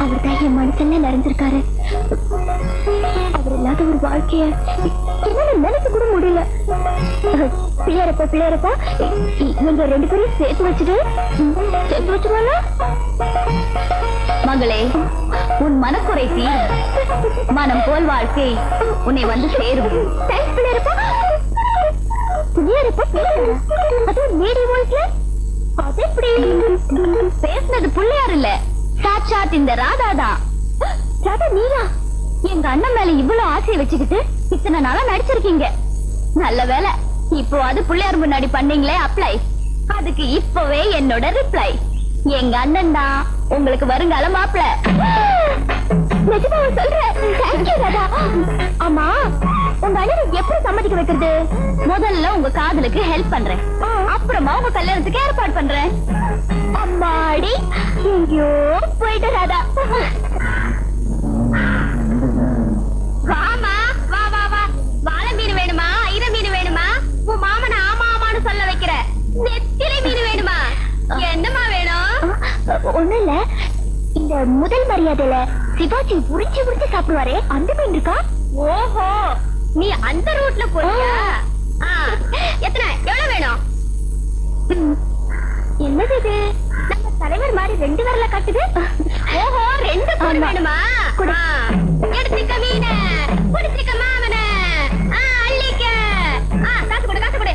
அவர் தான் என் மனசுல நிறைஞ்சிருக்காரு. அவர் இல்லாத ஒரு வாழ்க்கைய என்னால நினைக்க கூட முடியல. பிள்ளையாரப்பா பிள்ளையாரப்பா, நீங்க 2 பேரையும் சேர்த்து வச்சுருவாங்க. மகளே, உன் மனக்குறைத்தி மனம் போல் வாழ்க்கை உன்னை வந்து சேரும். பிள்ளையாரப்பா பிள்ளையாரப்பா பேசுற அதுவும் நீடி வாய்ஸ்ல, அது எப்படி? பேசுனது பிள்ளையார் இல்ல, சாட்சாத் இந்த ராதாதான். ராதா நீயா? எங்க அண்ணன் மேல இவ்வளவு ஆசையை வச்சுக்கிட்டு இத்தனை நாளா நடிச்சிருக்கீங்க. நல்ல வேலை, இப்போ அது பிள்ளையார் முன்னாடி பண்ணீங்களே அப்ளை, அதுக்கு இப்பவே என்னோட ரிப்ளை. எங்க அண்ணன் தான் உங்களுக்கு வருங்கால மாப்பிள. நிஜமாவா சொல்றேன்? தேங்க்யூ ராதா. ஆமா, உங்க அண்ணனை எப்படி சம்மதிக்க வைக்கிறது? முதல்ல உங்க காதலுக்கு ஹெல்ப் பண்றேன், அப்புறமா உங்க கல்யாணத்துக்கு ஏற்பாடு பண்றேன். அம்மாடி, எங்கயோ போயிட்டு ராதா. வாமா வா வா வா. வாழை மீன் வேணுமா, ஐர மீன் வேணுமா? உன் மாமனை ஆமா ஆமான்னு சொல்ல வைக்கிற. நெத்திலி மீன் வேணுமா? என்னமா வேணும்? ஒண்ணு இல்ல, இந்த முதல் மரியாதையில சிவாஜி புரிச்சு புரிச்சு சாப்பிடுவாரே அந்த மீன் இருக்கா? ஓஹோ, நீ அந்த ரூட்ல போறியா? எத்தனை எவ்வளவு வேணும்? என்னது இது? நம்ம தலைவர் மாதிரி 2 விரல காட்டுது. ஓஹோ, 2 கூடு வேணுமா? எடுத்துக்க மீன, குடிச்சுக்க மாமன, அள்ளிக்க. காசு கொடு காசு கொடு.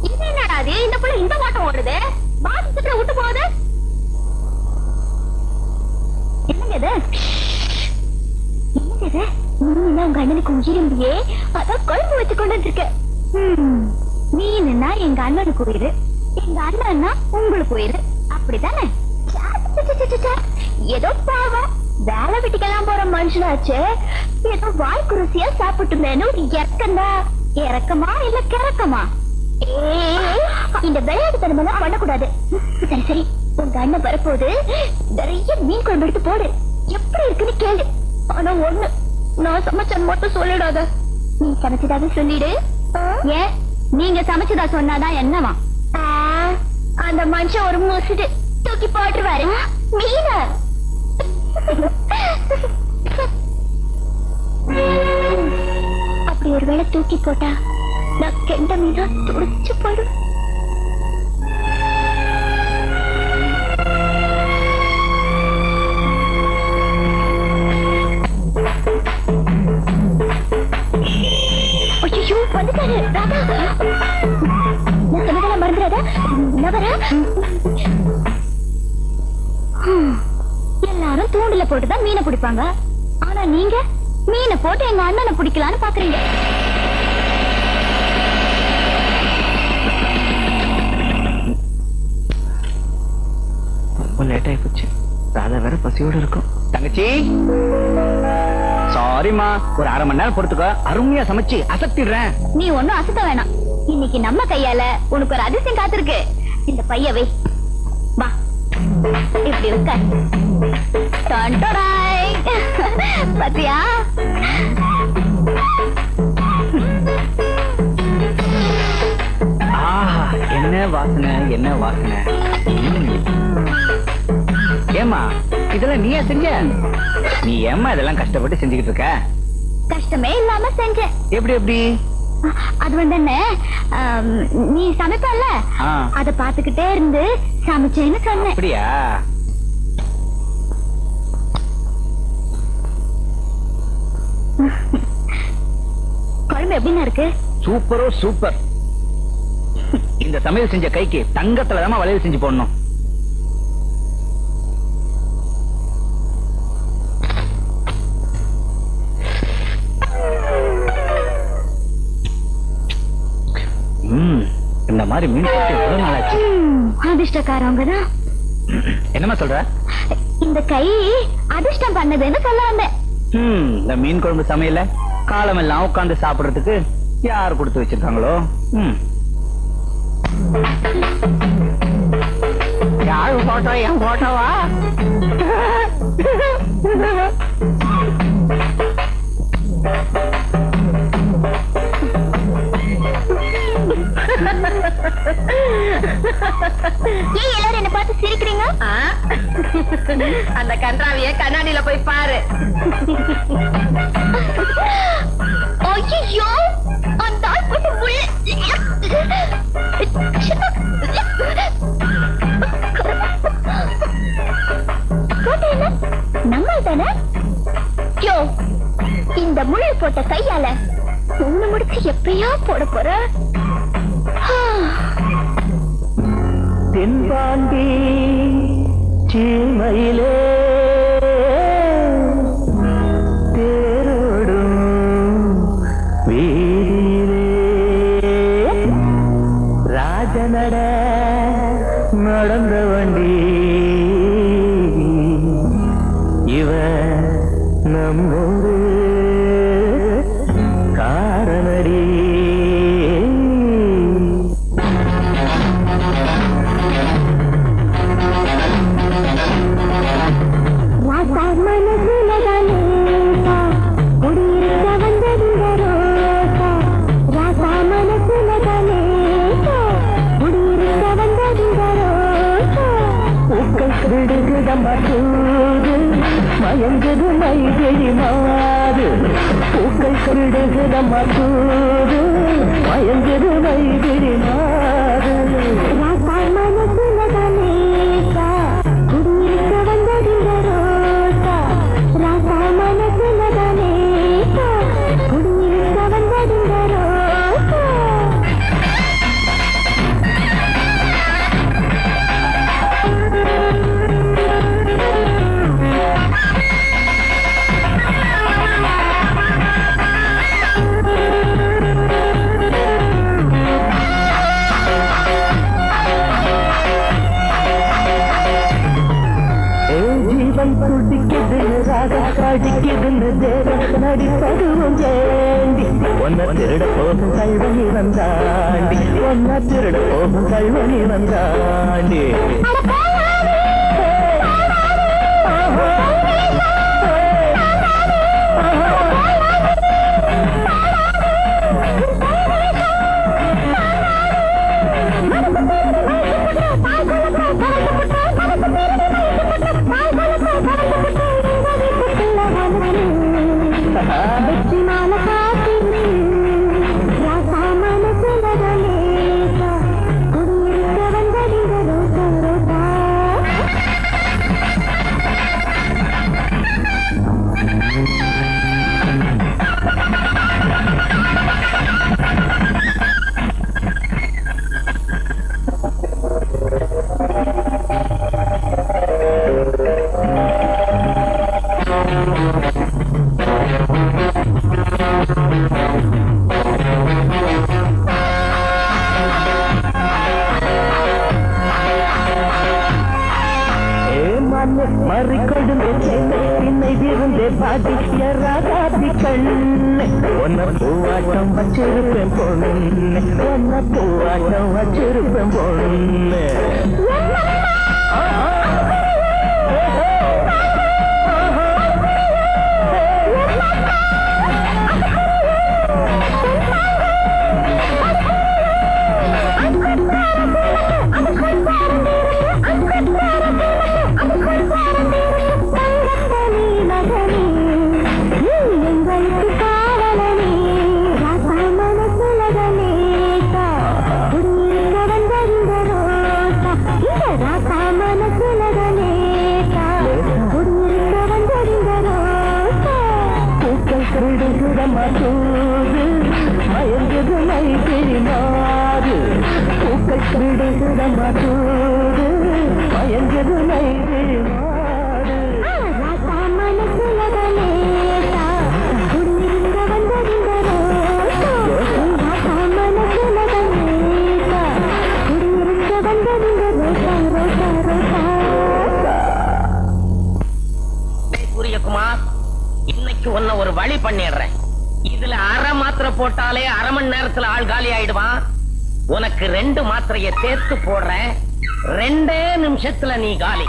இது என்னடா அது? இந்த புள்ள இந்த ஓட்டம் ஓடுது, பாத்ரூம்ல விட்டு போகுது. என்னங்க இது? என்னங்க இது? நீங்க உங்க அண்ணனுக்கு உயிரியே, அதான் குழம்பு வச்சு கொண்டு இருக்க. நீனா எங்க அண்ணனுக்கு உயிர், எங்க அண்ணன்னா உங்களுக்கு உயிர், அப்படித்தானே? ஏதோ பாவம் வேலை வீட்டுக்கெல்லாம் போற மனுஷனாச்சு, ஏதோ வாய்க்கு ருசியா சாப்பிட்டுமேனு இறக்கண்டா. இறக்கமா இல்ல கிறக்கமா? இந்த விளையாட்டுத்தனமெல்லாம் பண்ணக்கூடாது. சரி சரி, உங்க அண்ணன் வரப்போது நிறைய மீன் குழம்பு எடுத்து போடு, எப்படி இருக்குன்னு கேளு. ஆனா ஒண்ணு, நான் சமைச்சேன்னு மட்டும் சொல்லிடாத. நீ சமைச்சதாக சொல்லிடு. ஏன் நீங்க சமைச்சதா சொன்னாதான் என்னவா? அந்த மனுஷன் ஒரு மூசிட்டு தூக்கி போட்டுருவாரு மீன. அப்படி ஒரு வேளை தூக்கி போட்டா நான் கெண்ட மீனா துடிச்சு போயிடும். ஐயோ, வந்துட்டாரு ராதா. நான் சொன்னதெல்லாம் மறந்துடாத. நான் வரேன். எல்லாரும் தூண்டில போட்டுதான் மீனை பிடிப்பாங்க, ஆனா நீங்க மீனை போட்டு எங்க அண்ணனை பிடிக்கலான்னு பாக்குறீங்க. லேட் ஆகி போச்சு, ராதா வேற பசியோட இருக்கும். தங்கச்சி சாரிமா, ஒரு 1/2 மணி நேரம் பொறுத்துக்கோ, அருமையா சமைச்சு அசத்திடுறேன். நீ ஒண்ணும் அசத்த வேணாம், இன்னைக்கு நம்ம கையால உனக்கு ஒரு அதிசயம் காத்திருக்கு. இந்த பையவே வா, இப்படி இருக்க பத்தியா? என்ன வாசனை, என்ன வாசனை. ஏமா இதெல்லாம் நீயா செஞ்ச? நீ ஏமா இதெல்லாம் கஷ்டப்பட்டு செஞ்சுக்கிட்டு இருக்க? கஷ்டமே இல்லாம செஞ்சேன். எப்படி எப்படி? அது வந்து என்ன, நீ சமைப்பல்ல, அத பாத்துக்கிட்டே இருந்து சமைச்சேன்னு சொன்னேன். அப்படியா? குழம்பு எப்படின்னா இருக்கு? சூப்பரோ சூப்பர். இந்த சமையல் செஞ்ச கைக்கு தங்கத்துலதான் வளையல் செஞ்சு போடணும். இந்த மாதிரி மீன் சாப்பிட்டு எவ்வளவு நாளாச்சு. அதிர்ஷ்டக்காரவங்க தான். என்னமா சொல்ற? இந்த கை அதிர்ஷ்டம் பண்ணதுன்னு சொல்ல வந்தேன். இந்த மீன் குழம்பு சமையல காலம் எல்லாம் உட்கார்ந்து சாப்பிடுறதுக்கு யார் கொடுத்து வச்சிருக்காங்களோ. யாரு போட்டோ? என் போட்டோவா? ஏன் எல்லாரும் என்ன பார்த்து சிரிக்கிறீங்க? அந்த கன்றாவிய கண்ணாடியில போய் பாரு. ஐயோ, அந்த ஆள் போட்டு நம்ம தானே? யோ, இந்த முள்ளு போட்ட கையால ஒண்ணு முடிச்சு எப்பயா போட போற? தென்பாண்டி சீமையிலே தேரோடும் வீதியிலே ராஜநட நடந்த வண்டி இவ நம்மூரு காரணடி. மயங்குது மைகிழி மாறு பூக்கள் கருடுகிற மசூது மயங்குது மைகிழி மாறு. நடிப்பதுவும் ஏண்டி ஒன்ன திருட போகும் கல்வனி வந்தாண்டி ஒன்ன திருட போகும் கல்வனி வந்தாண்டி. மறிக்கொடுங்க பின்னை விருந்தே பாதிய ராகாதி கண்ணு ஒன்ன பூவாட்டம் வச்சிருப்பேன் பொண்ணு ஒன்ன பூவாட்டம் வச்சிருப்பேன் பொண்ணு. மயங்குது மைகிழி மாறு பூக்கள் விடுகிற மசூது மயங்குது மைகிழி மாறு. பண்ணிடுறேன். இதுல அரை மாத்திரை போட்டாலே அரை மணி நேரத்துல ஆள் காலி ஆயிடுவான். உனக்கு 2 மாத்திரையை சேர்த்து போடுறேன். 2 நிமிஷத்துல நீ காலி.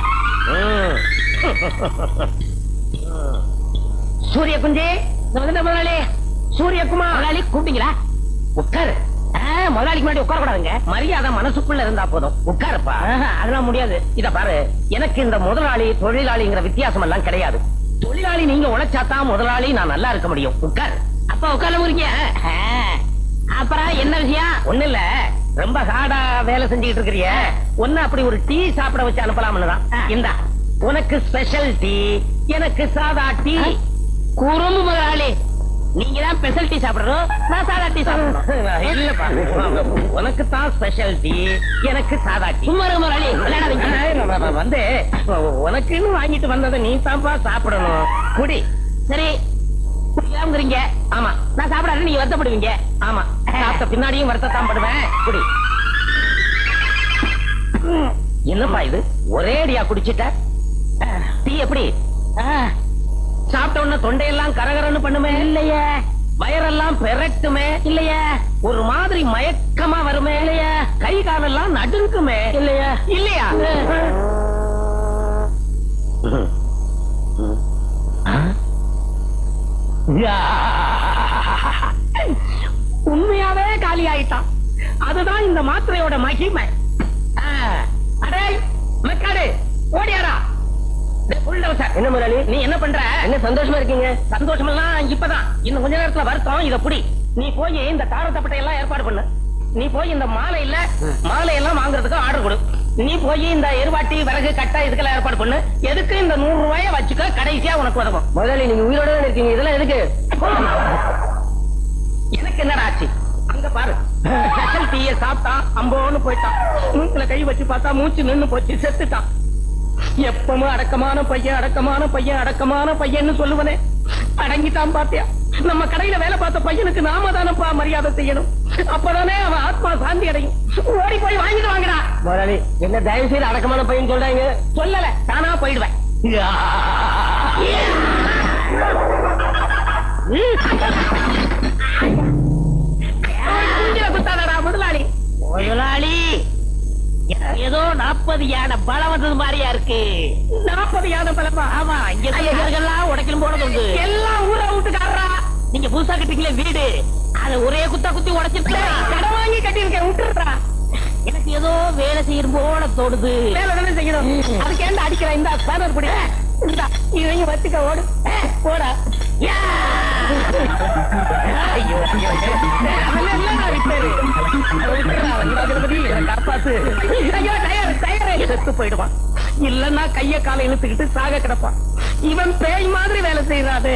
சூரிய குஞ்சே முதலாளி, சூரியகுமார் முதலாளி கூப்பிட்டீங்களா? உட்காரு. முதலாளிக்கு முன்னாடி உட்கார கூடாதுங்க. மரியாதை மனசுக்குள்ள இருந்தா போதும். உட்காருப்பா. அதெல்லாம் முடியாது. இத பாரு, எனக்கு இந்த முதலாளி தொழிலாளிங்கிற வித்தியாசம் எல்லாம் கிடையாது. தொழிலாளி நீங்க உழைச்சாதான் முதலாளி நான் நல்லா இருக்க முடியும். உட்காரு. அப்பா உட்கார முடியுங்க. அப்புறம் என்ன விஷயம்? ஒண்ணு இல்ல, ரொம்ப ஹார்டா வேலை செஞ்சுக்கிட்டு இருக்கிறிய, ஒன்னு அப்படி ஒரு டீ சாப்பிட வச்சு அனுப்பலாம்னு தான். இந்தா உனக்கு ஸ்பெஷல் டீ, எனக்கு சாதா டீ. குறும்பு முதலாளி, நீங்க தான் ஸ்பெஷல் டீ சாப்பிடணும், நான் சாதா டீ சாப்பிடணும். இல்லப்பா, உனக்கு தான் ஸ்பெஷல் டீ, எனக்கு சாதா டீ. முதலாளி வந்து உனக்குன்னு வாங்கிட்டு வந்ததை நீ தான்ப்பா சாப்பிடணும். குடி. சரி குடிக்கலாம்ங்கிறீங்க. ஆமா, நான் சாப்பிடாது நீங்க வருத்தப்படுவீங்க. ஆமா, சாப்பிட்ட பின்னாடியும் வருத்தத்தான் படுவேன். குடி. என்னப்பா இது ஒரே அடியா குடிச்சிட்ட? டீ எப்படி? சாப்பிட்ட உடனே தொண்டையெல்லாம் கரகரன்னு பண்ணுமே இல்லையே? வயரெல்லாம் பெரட்டுமே இல்லையா? ஒரு மாதிரி மயக்கமா வருமே இல்லையா? கை காலெல்லாம் நடுங்குமே இல்லையா? இல்லையா? உண்மையாவே காலி ஆயிட்டான். அதுதான் இந்த மாத்திரையோட மகிமை. அடே மக்காடு, ஓடியாரா. என்ன முதலாளி, நீ என்ன பண்ற? என்ன சந்தோஷமா இருக்கீங்க? சந்தோஷம் எல்லாம் இப்பதான், இன்னும் கொஞ்ச நேரத்துல வருத்தம். இத புடி. நீ போய் இந்த தாரத்தப்பட்டை எல்லாம் ஏற்பாடு பண்ணு. நீ போய் இந்த மாலை எல்லாம் வாங்குறதுக்கு ஆர்டர் கொடு. நீ போய் இந்த எருவாட்டி, விறகு, கட்டை இதுக்கெல்லாம் ஏற்பாடு பண்ணு. எதுக்கு இந்த 100 ரூபாய வச்சுக்க, கடைசியா உனக்கு உதவும். முதலாளி நீங்க உயிரோட இருக்கீங்க, இதெல்லாம் எதுக்கு? எனக்கு என்னடா ஆச்சு? அங்க பாரு, ஸ்பெஷல் டீயை சாப்பிட்டான், அம்போன்னு போயிட்டான். மூக்குல கை வச்சு பார்த்தா மூச்சு நின்னு போச்சு, செத்துட்டான். எப்பவும் அடக்கமான பையன்னு சொல்லுவனே, அடங்கிட்டான். பாத்தியா, நம்ம கடையில வேலை பார்த்த பையனுக்கு நாம தானப்பா மரியாதை செய்யணும். அப்பதானே அவன் ஆத்மா சாந்தி அடையும். ஓடி போய் வாங்கிட்டு வாங்கடா. முதலாளி என்ன தயவு செய்து அடக்கமான பையன் சொல்றாங்க? சொல்லல, தானா போயிடுவேன். முதலாளி ஏதோ 40 யானை பலம் வந்தது மாதிரியா இருக்கு. 40 யானை பலமா? ஆமா, இங்க எல்லாம் உடைக்கலும் போனது உண்டு. எல்லாம் ஊரை விட்டுக்காரா. நீங்க புதுசா கட்டிக்கல வீடு, அதை ஒரே குத்தி உடைச்சிருக்க. கடை வாங்கி கட்டிருக்கேன், விட்டுறா. எனக்கு ஏதோ வேலை செய்யணும் போல தோடுது. வேலை தானே செய்யணும், அதுக்கு ஏன்டா அடிக்கிற? இந்த ஸ்பேனர் பிடி, இவங்க வச்சுக்க. ஓடு போடா. செத்து போயிடுவான். இல்லன்னா கைய காலை இழுத்துக்கிட்டு சாக கிடப்பான். இவன் பேய் மாதிரி வேலை செய்யறாது.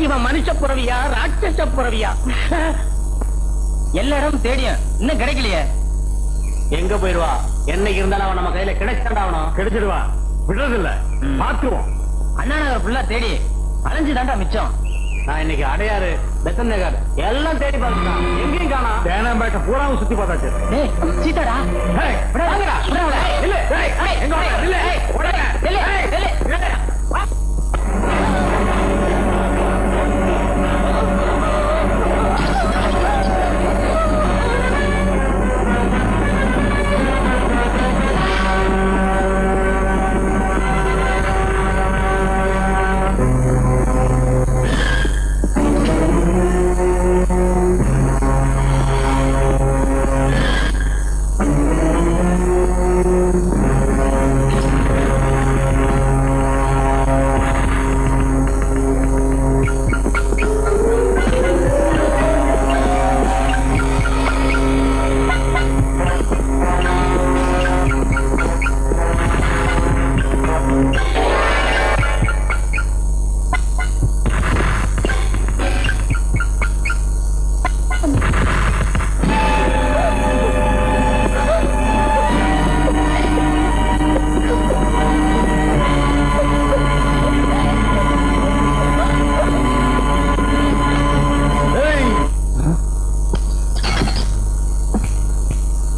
இவன் மனுஷ புறவியா, ராட்சச புறவியா? எல்லாரும் தேடியும் இன்னும் கிடைக்கலையே. எங்க போயிடுவா? என்னைக்கு இருந்தாலும் அவன் நம்ம கையில கிடைச்சாண்டாவணும். கிடைச்சிடுவா, விடுறதில்ல, பாத்துருவோம். அண்ணா நகர் ஃபுல்லா தேடி அலைஞ்சு தாண்டா மிச்சம். நான் இன்னைக்கு அடையாறு, பெத்தன் நகர் எல்லாம் தேடி பார்த்துட்டான், எங்கேயும் காணா. தேனாம்பேட்டை பூராவும் சுத்தி பார்த்தாச்சு. சீதாடா,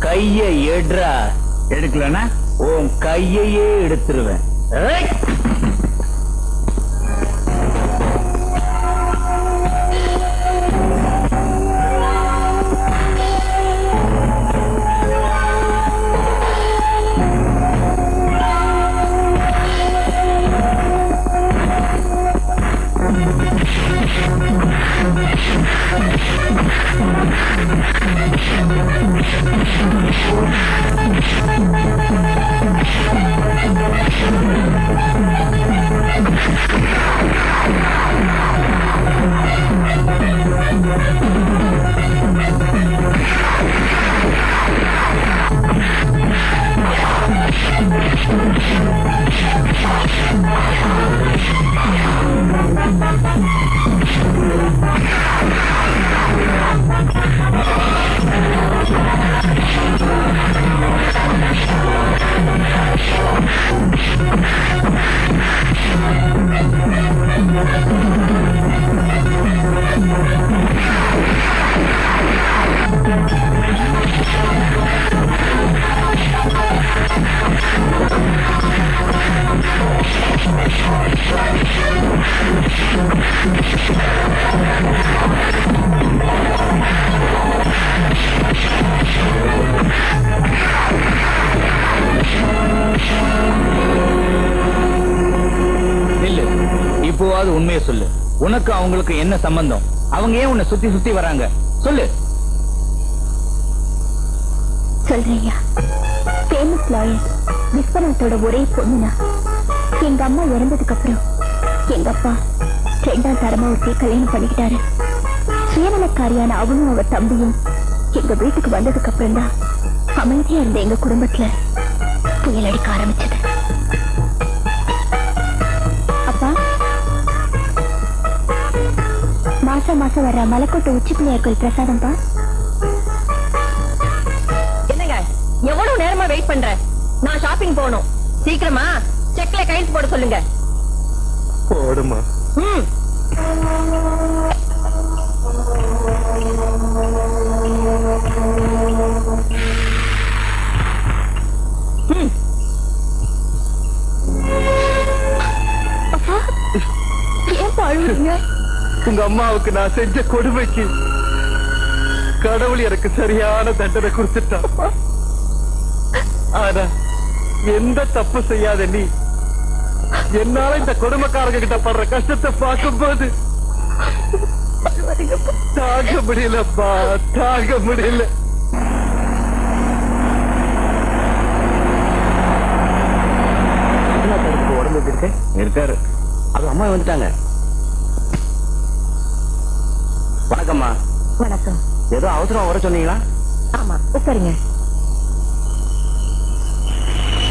கைய எடுறா. எடுக்கலனா உன் கையையே எடுத்துருவேன். நில்லு. இப்போவாது உண்மையை சொல்லு. உனக்கு அவங்களுக்கு என்ன சம்பந்தம்? அவங்க ஏன் உன்னை சுத்தி சுத்தி வராங்க? சொல்லு. சொல்றியா? ஃபேமஸ் லாயர் விஸ்வநாத்தோட ஒரே பொண்ணுனா எங்க அம்மா இறந்ததுக்கு அப்புறம் எங்க அப்பா 2ஆம் தரமா ஒருத்தி கல்யாணம் பண்ணிக்கிட்டாரு. சுயநலக்காரியான அவனும் அவ தம்பியும் எங்க வீட்டுக்கு வந்ததுக்கு அப்புறம் தான் அமைதியா இருந்த எங்க குடும்பத்துல புயல் அடிக்க ஆரம்பிச்சது. அப்பா, மாசம் மாசம் வர்ற மலைக்கோட்டை உச்சி பிள்ளையார் கோயில் பிரசாதம்பா. என்னங்க எவ்வளவு நேரமா வெயிட் பண்ற? நான் ஷாப்பிங் போகணும். சீக்கிரமா செக்ல கையெழுத்து போட சொல்லுங்க. போடுமா. ஏன் அழுவுறீங்க? உங்க அம்மாவுக்கு நான் செஞ்ச கொடுமைக்கு கடவுள் எனக்கு சரியான தண்டனை கொடுத்துட்டான். ஆனா எந்த தப்பு செய்யாத நீ என்னால இந்த கொடுமைக்காரங்க கிட்ட படுற கஷ்டத்தை பார்க்கும்போது தாங்க முடியலப்பா, தாங்க முடியல. உடம்பு இருக்காரு. அது அம்மா வந்துட்டாங்க. வணக்கம்மா. வணக்கம். ஏதோ அவசரம் வர சொன்னீங்களா? ஆமா, உட்காருங்க.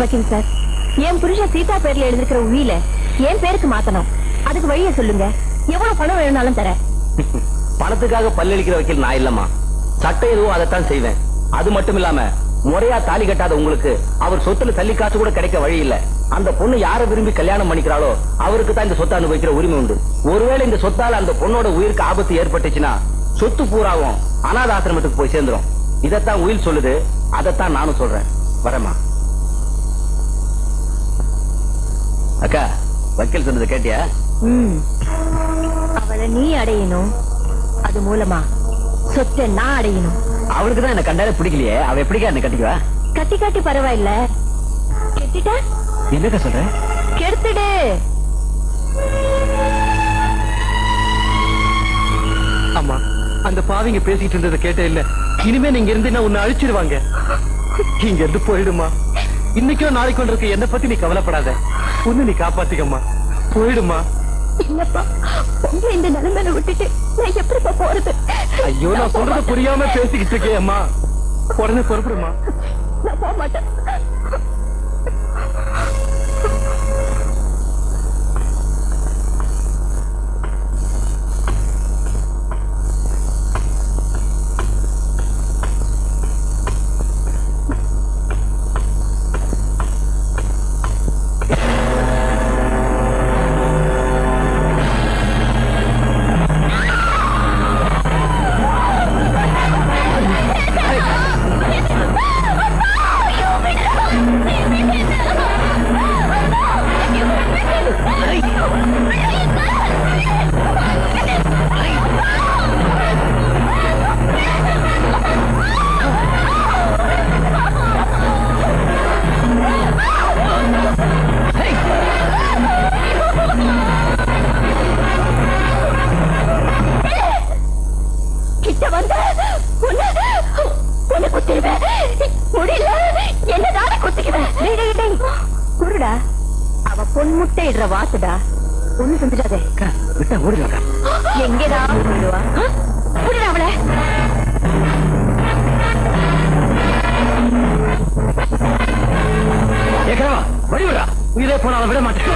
வக்கீல் சார், என் புருஷன் சீதா பேர்ல எழுதிருக்கிற உயில என் பேருக்கு மாத்தணும். அதுக்கு வழியை சொல்லுங்க. எவ்வளவு பணம் வேணும்னாலும் தரேன். பணத்துக்காக பல்லளிக்கிற வக்கீல் நான் இல்லம்மா. சட்டம் எதுவோ அதைத்தான் செய்வேன். அது மட்டும் இல்லாம முறையா தாலி கட்டாத உங்களுக்கு அவர் சொத்துல தள்ளி காசு கூட கிடைக்க வழி இல்ல. அந்த பொண்ணு யாரை விரும்பி கல்யாணம் பண்ணிக்கிறாளோ அவருக்கு தான் இந்த சொத்தை அனுபவிக்கிற உரிமை உண்டு. ஒருவேளை இந்த சொத்தால அந்த பொண்ணோட உயிருக்கு ஆபத்து ஏற்பட்டுச்சுன்னா சொத்து பூராவும் அநாத ஆசிரமத்துக்கு போய் சேர்ந்துரும். இதைத்தான் உயில் சொல்லுது, அதைத்தான் நானும் சொல்றேன். வரமா அக்கா, வக்கீல் சொன்னதை கேட்டியா? அவளை நீ அடையணும், அது மூலமா சொத்தை நான் அடையணும். அவளுக்கு தான் என்ன கண்டாலே பிடிக்கலையே, அவ எப்படிக்கா என்ன கட்டிக்குவா? கட்டி காட்டி பரவாயில்ல, கெட்டிட்டா என்னக்கா சொல்ற? கெடுத்துடு. அம்மா, அந்த பாவிங்க பேசிட்டு இருந்ததை கேட்டே இல்ல. இனிமே நீங்க இருந்து உன்னை அழிச்சிருவாங்க. இங்க இருந்து போயிடுமா. இன்னைக்கோ நாளைக்கு இருக்கு. என்ன பத்தி நீ கவலைப்படாத. ஒண்ணு நீ காப்பாத்திக்கம்மா. போயிடுமா. இல்லப்பா, உங்களை இந்த நிலைமையில விட்டுட்டு நான் எப்படிப்பா போறது? ஐயோ, நான் சொல்றது புரியாம பேசிக்கிட்டு இருக்கேன் அம்மா. உடனே பொறுப்புடுமா. நான் போக மாட்டேன். விடுடா, அவ பொன்முட்டை இடுற வாத்துடா. ஒண்ணு செஞ்சிடாதே. விட்டா ஓடிடுவாக்கா. எங்கடா போயிடுவா? விடுடா அவளை. ஏக்கா வழிவிடா, உயிரே போனாலும் விட மாட்டேன்.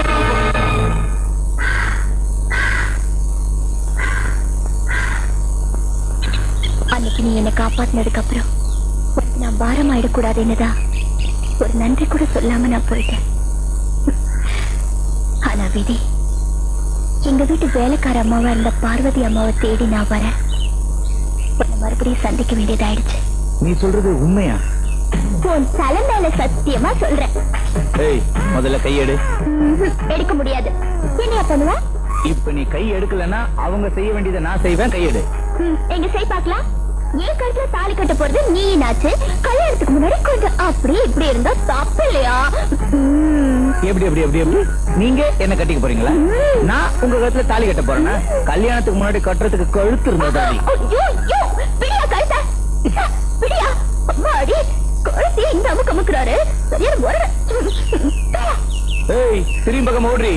அன்னைக்கு நீ என்னை காப்பாத்தினதுக்கு அப்புறம் உனக்கு நான் பாரம் ஆயிடக்கூடாது என்னதான் ஒரு நன்றி கூட சொல்லாம நான் போயிட்டேன். ஆனா விதி, எங்க வீட்டு வேலைக்கார அம்மாவா இருந்த பார்வதி அம்மாவை தேடி நான் வரேன். உன்னை மறுபடியும் சந்திக்க வேண்டியதாயிடுச்சு. நீ சொல்றது உண்மையா? உன் தலை மேல சத்தியமா சொல்றேன். ஏய், முதல்ல கையெடு. எடுக்க முடியாது. என்னையா பண்ணுவ? இப்ப நீ கை எடுக்கலன்னா அவங்க செய்ய வேண்டியதை நான் செய்வேன். கையெடு. எங்க செய் பாக்கலாம். ஏன் கழுத்துல தாலி கட்ட போறது நீனாச்சு. கல்யாணத்துக்கு முன்னாடி கொஞ்சம் அப்படி இப்படி இருந்தா தப்பு இல்லையா? எப்படி எப்படி எப்படி எப்படி நீங்க என்ன கட்டிக்க போறீங்களா? நான் உங்க கழுத்துல தாலி கட்ட போறேன்னா கல்யாணத்துக்கு முன்னாடி கட்டுறதுக்கு கழுத்து இருந்ததா? பிடியா கழுத்த, பிடியா. அம்மாடி, கழுத்தி இந்த அமுக்கு அமுக்குறாரு. சரியான முறை. ஏய், திரும்பி பக்கம் ஓடுறி.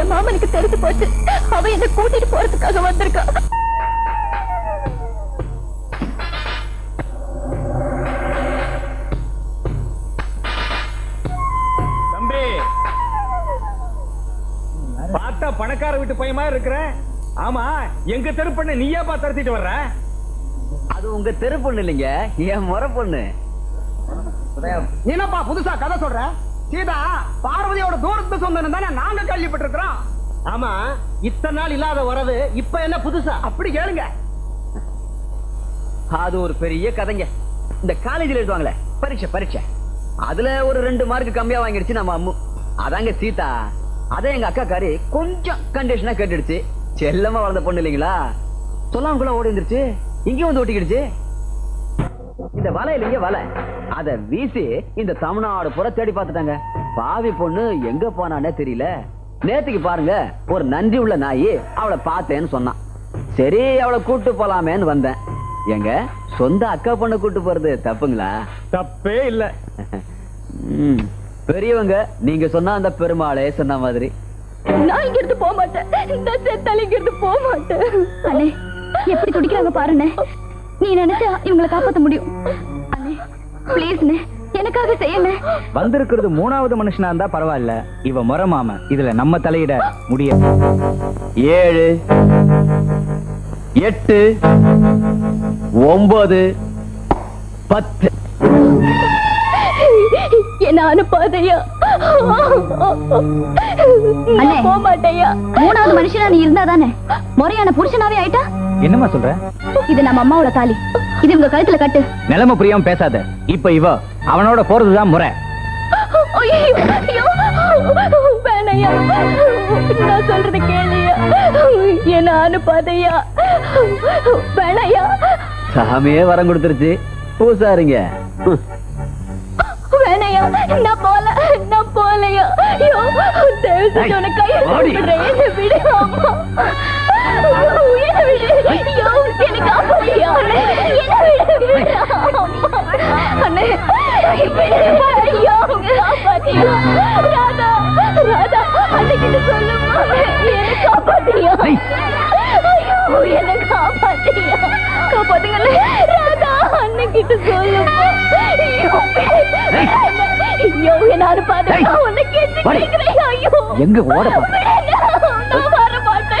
என் மாமனுக்கு தெரிஞ்சு போச்சு. அவ என்ன கூட்டிட்டு போறதுக்காக வந்திருக்கா. தம்பி, பார்த்தா பணக்கார வீட்டு பையமா இருக்கிற. ஆமா, எங்க தெரு பொண்ணு நீயா பா தரத்திட்டு வர்ற? அது உங்க தெரு பொண்ணு இல்லைங்க, என் முறை பொண்ணு. என்னப்பா புதுசா கதை சொல்ற? சீதா பார்வதியோட தூரத்து சொந்தம் தானே நாங்க கேள்விப்பட்டிருக்கிறோம். ஆமா, இத்தனை நாள் இல்லாத வரது இப்ப என்ன புதுசா? அப்படி கேளுங்க. அது ஒரு பெரிய கதைங்க. இந்த காலேஜில் எழுதுவாங்களே பரீட்சை பரீட்சை, அதுல ஒரு 2 மார்க் கம்மியா வாங்கிடுச்சு நம்ம அம்மு. அதாங்க சீதா. அதான் எங்க அக்கா காரி கொஞ்சம் கண்டிஷனா கேட்டுடுச்சு. செல்லமா வளர்ந்த பொண்ணு இல்லைங்களா, சொல்லாம கூட ஓடி இருந்துருச்சு. இங்கே வந்து ஒட்டிக்கிடுச்சு. இந்த வலை இல்லைங்க வலை, அத வீசி இந்த தமிழ்நாடு புற தேடி பார்த்துட்டாங்க. பாவி பொண்ணு எங்க போனானே தெரியல. நேத்துக்கு பாருங்க, ஒரு நன்றி உள்ள நாயி அவளை பார்த்தேன்னு சொன்னான். சரி, அவளை கூட்டு போலாமேன்னு வந்தேன். எங்க சொந்த அக்கா பொண்ணு கூட்டு போறது தப்புங்களா? தப்பே இல்ல. பெரியவங்க நீங்க சொன்னா அந்த பெருமாளே சொன்ன மாதிரி. நான் இங்க இருந்து போக மாட்டேன். இந்த செத்தால இங்க இருந்து போக மாட்டேன். அண்ணே, எப்படி துடிக்கிறாங்க பாருண்ணே. நீ நினைச்சா இவங்களை காப்பாத்த முடியும். அண்ணே ப்ளீஸ்ண்ணே, எனக்காக செய்யண்ணே. வந்திருக்கிறது 3வது மனுஷனா இருந்தா பரவாயில்ல, இவ முறை மாம. இதுல நம்ம தலையிட முடியாது. 7 8 9 10 என்ன அனுப்பாதையா? போக மாட்டையா? 3வது மனுஷனா நீ இருந்தா தானே முறையான புருஷனாவே ஆயிட்டா? என்னம்மா சொல்ற? இது நம்ம அம்மாவோட தாலி. இது உங்க கழுத்துல கட்டு. நிலைமை புரியாம பேசாத. இப்ப இவ அவனோட போறதுதான் முறை. வேணையா, நான் சொல்றது கேளியா? என்ன அனுப்பாதையா? வேணையா? சாமியே வரம் கொடுத்துருச்சு. பூசாரிங்க வேணையா, நான் போலையா? எங்க ஓட வர மாட்டேன்.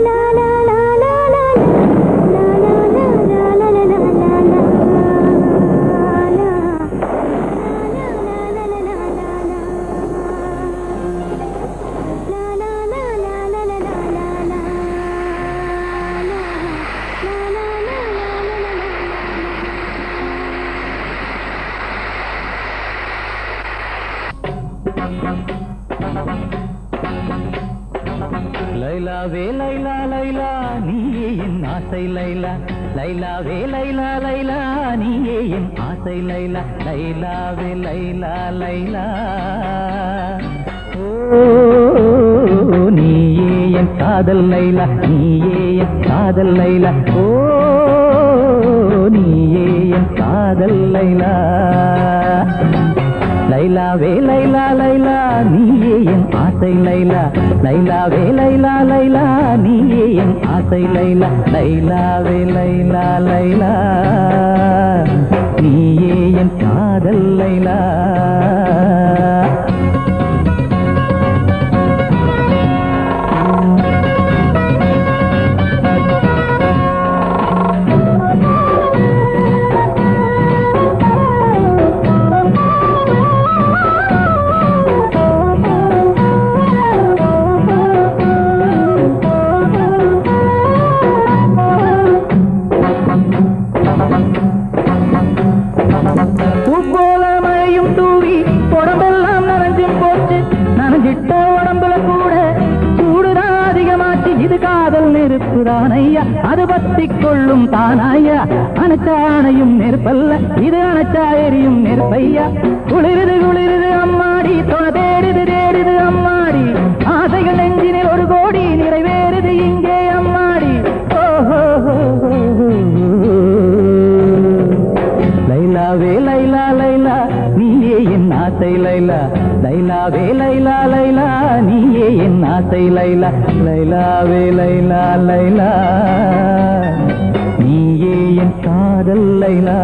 லைலாவே லைலா லைலா நீயே என் ஆசை லைலா லைலாவே லைலா லைலா நீயே என் ஆசை லைலா லைலாவே லைலா லைலா ஓ நீயே என் காதல் லைலா நீயே என் காதல் லைலா ஓ நீயே என் காதல் லைலா லைலாவே லைலா லைலா நீயே என் ஆசை லைலா லைலாவே லைலா லைலா நீயே என் ஆசை லைலா லைலாவே லைலா லைலா நீயே என் காதல் லைலா அது பத்தி கொள்ளும் தானாயா அணைச்சானையும் நெருப்பல்ல இது அணைச்சா எரியும் நெருப்பையா குளிருது குளிருது அம்மாடி தொண தேடுது தேடுது அம்மாடி ஆசைகள் நெஞ்சினில் ஒரு கோடி நிறைவேறுது இங்கே அம்மாடி ஓஹோ லைலாவே லைலா லைலா நீயே என் ஆசை லைலா லைலாவே லைலா லைலா நீயே என் ஆசை லைலா லைலாவே லைலா லைலா நீயே என் காதல் லைலா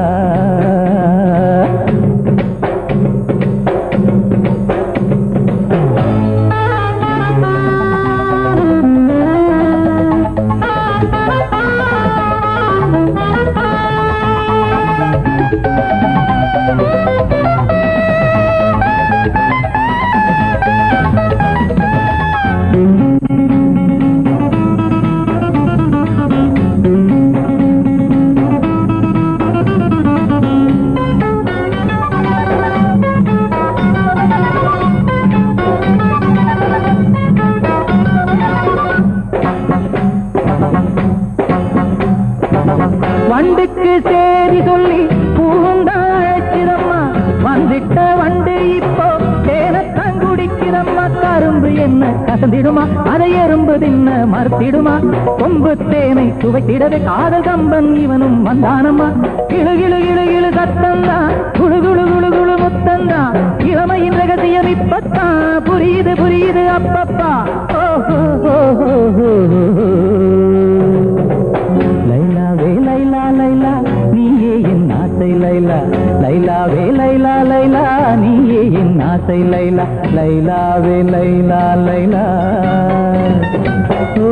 வண்டுக்கு சேரி சொல்லி பூந்தாழச்சிதம்மா வந்துட்ட வண்டு இப்போ தேனத்தான் குடிக்கிறம்மா கரும்பு என்ன கசந்திடுமா அதை எறும்பு தின்ன மறுத்திடுமா கொம்பு தேனை சுவைத்திடவே காதல் கம்பன் இவனும் வந்தானம்மா கிளு கிளு கிளு கிளு சத்தந்தா குழு குழு குழு குழு முத்தந்தா இளமையின் ரகசியம் இப்பத்தான் புரியுது புரியுது அப்பப்பா லைலாவே லைலா லைலா நீயே என் ஆசை லைலா லைலாவே லைலா லைலா நீயே என் ஆசை லைலா லைலாவே லைலா லைலா ஓ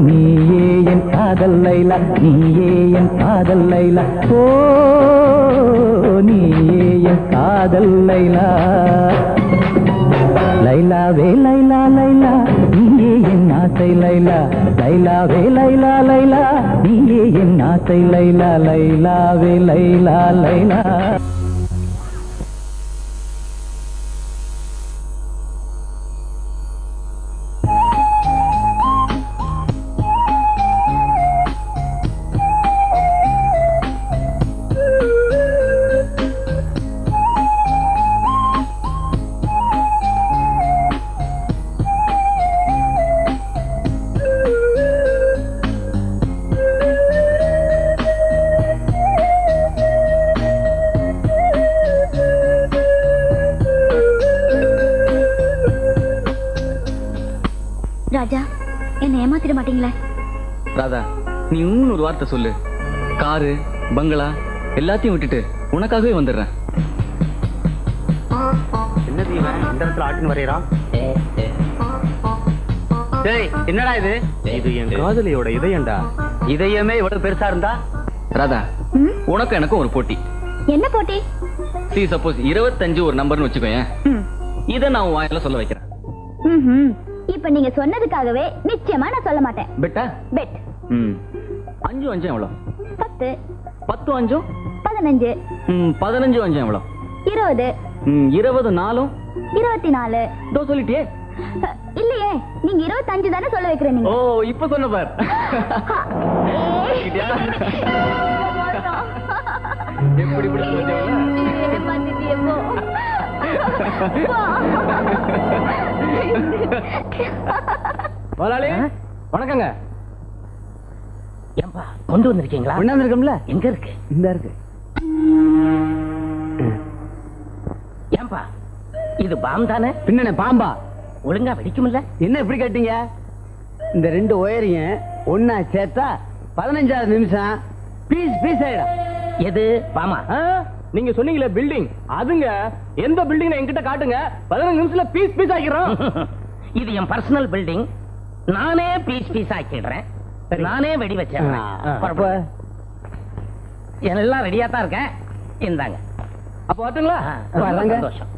நீயே என் காதல் லைலா நீயே என் காதல் லைலா ஓ நீயே என் காதல் லைலா லைலாவே லைலா லைலா நீயே என் ஆசை லைலா லைலாவே லைலா லைலா நீயே என் ஆசை லைலா லைலாவே லைலா லைலா ராஜா என்ன ஏமாத்திட மாட்டீங்களே? ராதா நீ இன்னொரு வார்த்தை சொல்லு, காரு பங்களா எல்லாத்தையும் விட்டுட்டு உனக்காகவே வந்துடுறேன். என்னது இவன் இந்த இடத்துல ஆட்டின்னு வரையறான்? டேய் என்னடா இது? இது என் காதலியோட இதயம்டா. இதயமே இவ்வளவு பெருசா இருந்தா? ராதா உனக்கும் எனக்கும் ஒரு போட்டி. என்ன போட்டி? சி சப்போஸ் 25 ஒரு நம்பர்னு வச்சுக்கோயேன், இதை நான் உன் வாயில சொல்ல வைக்கிறேன். இப்ப நீங்க சொன்னதுக்காகவே நிச்சயமா நான் சொல்ல மாட்டேன். பெட்டா? பெட். 5 5 எவ்வளவு? 10. 10 5 15. 15 5 எவ்வளவு? 20. 20 4 24. இதோ சொல்லிட்டியே. இல்லையே, நீங்க 25 தானே சொல்ல வைக்கிறேன் நீங்க. ஓ, இப்ப சொன்ன பார். எப்படி இப்படி சொல்றீங்களா? ஏமாத்திட்டியே போ. முதலாளி வணக்கங்க. ஏன்பா கொண்டு வந்திருக்கீங்களா? கொண்டாந்துருக்கோம்ல. எங்க இருக்கு? இந்த இருக்கு. ஏன்பா இது பாம் தானே? பின்ன பாம்பா? ஒழுங்கா வெடிக்கும்ல? என்ன இப்படி கேட்டீங்க? இந்த 2 ஒயரையும் ஒன்னா சேர்த்தா 15வது நிமிஷம் பீஸ் பீஸ் ஆயிடும். எது பாமா? நீங்க சொன்னீங்களே பில்டிங், அதுங்க. எந்த பில்டிங் என்கிட்ட காட்டுங்க, 15 நிமிஷத்துல பீஸ் பீஸ் ஆக்கிடுறோம். இது என் பர்சனல் பில்டிங். நானே பீஸ் பீஸ் ஆக்கிடுறேன். நானே வெடி வச்சிடுறேன். எல்லாம் ரெடியா தான் இருக்கேன். இந்தாங்க. அப்ப வரட்டுங்களா? சந்தோஷம்.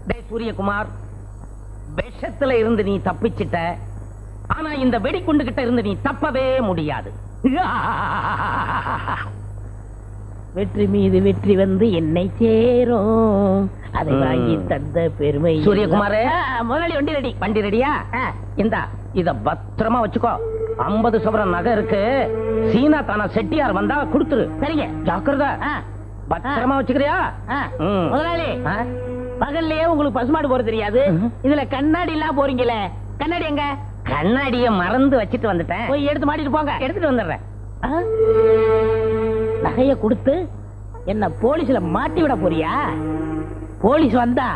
டேய் சூரியகுமார், விஷத்துல இருந்து நீ தப்பிச்சிட்ட. ஆனா இந்த வெடிகுண்டு கிட்ட இருந்து நீ தப்பவே முடியாது. வெற்றி மீது வெற்றி வந்து என்னை சேரும், அதை வாங்கி தந்த பெருமை. சூரியகுமாரே, முதலாளி வண்டி ரெடி. வண்டி ரெடியா? இந்தா, இத பத்திரமா வச்சுக்கோ. 50 சவரன் நகை இருக்கு. சீனா தானா செட்டியார் வந்தா கொடுத்துரு. சரிங்க, ஜாக்கிரதை. பத்திரமா வச்சுக்கிறியா? முதலாளி, பகல்லையே உங்களுக்கு பசுமாடு போற தெரியாது, இதுல கண்ணாடி எல்லாம் போறீங்களே, கண்ணாடி எங்க? கண்ணாடிய மறந்து வச்சுட்டு வந்துட்டேன். போய் எடுத்து மாட்டிட்டு போங்க. எடுத்துட்டு வந்துடுறேன். நகைய கொடுத்து என்ன போலீஸ்ல மாட்டி விட போறியா? போலீஸ் வந்தா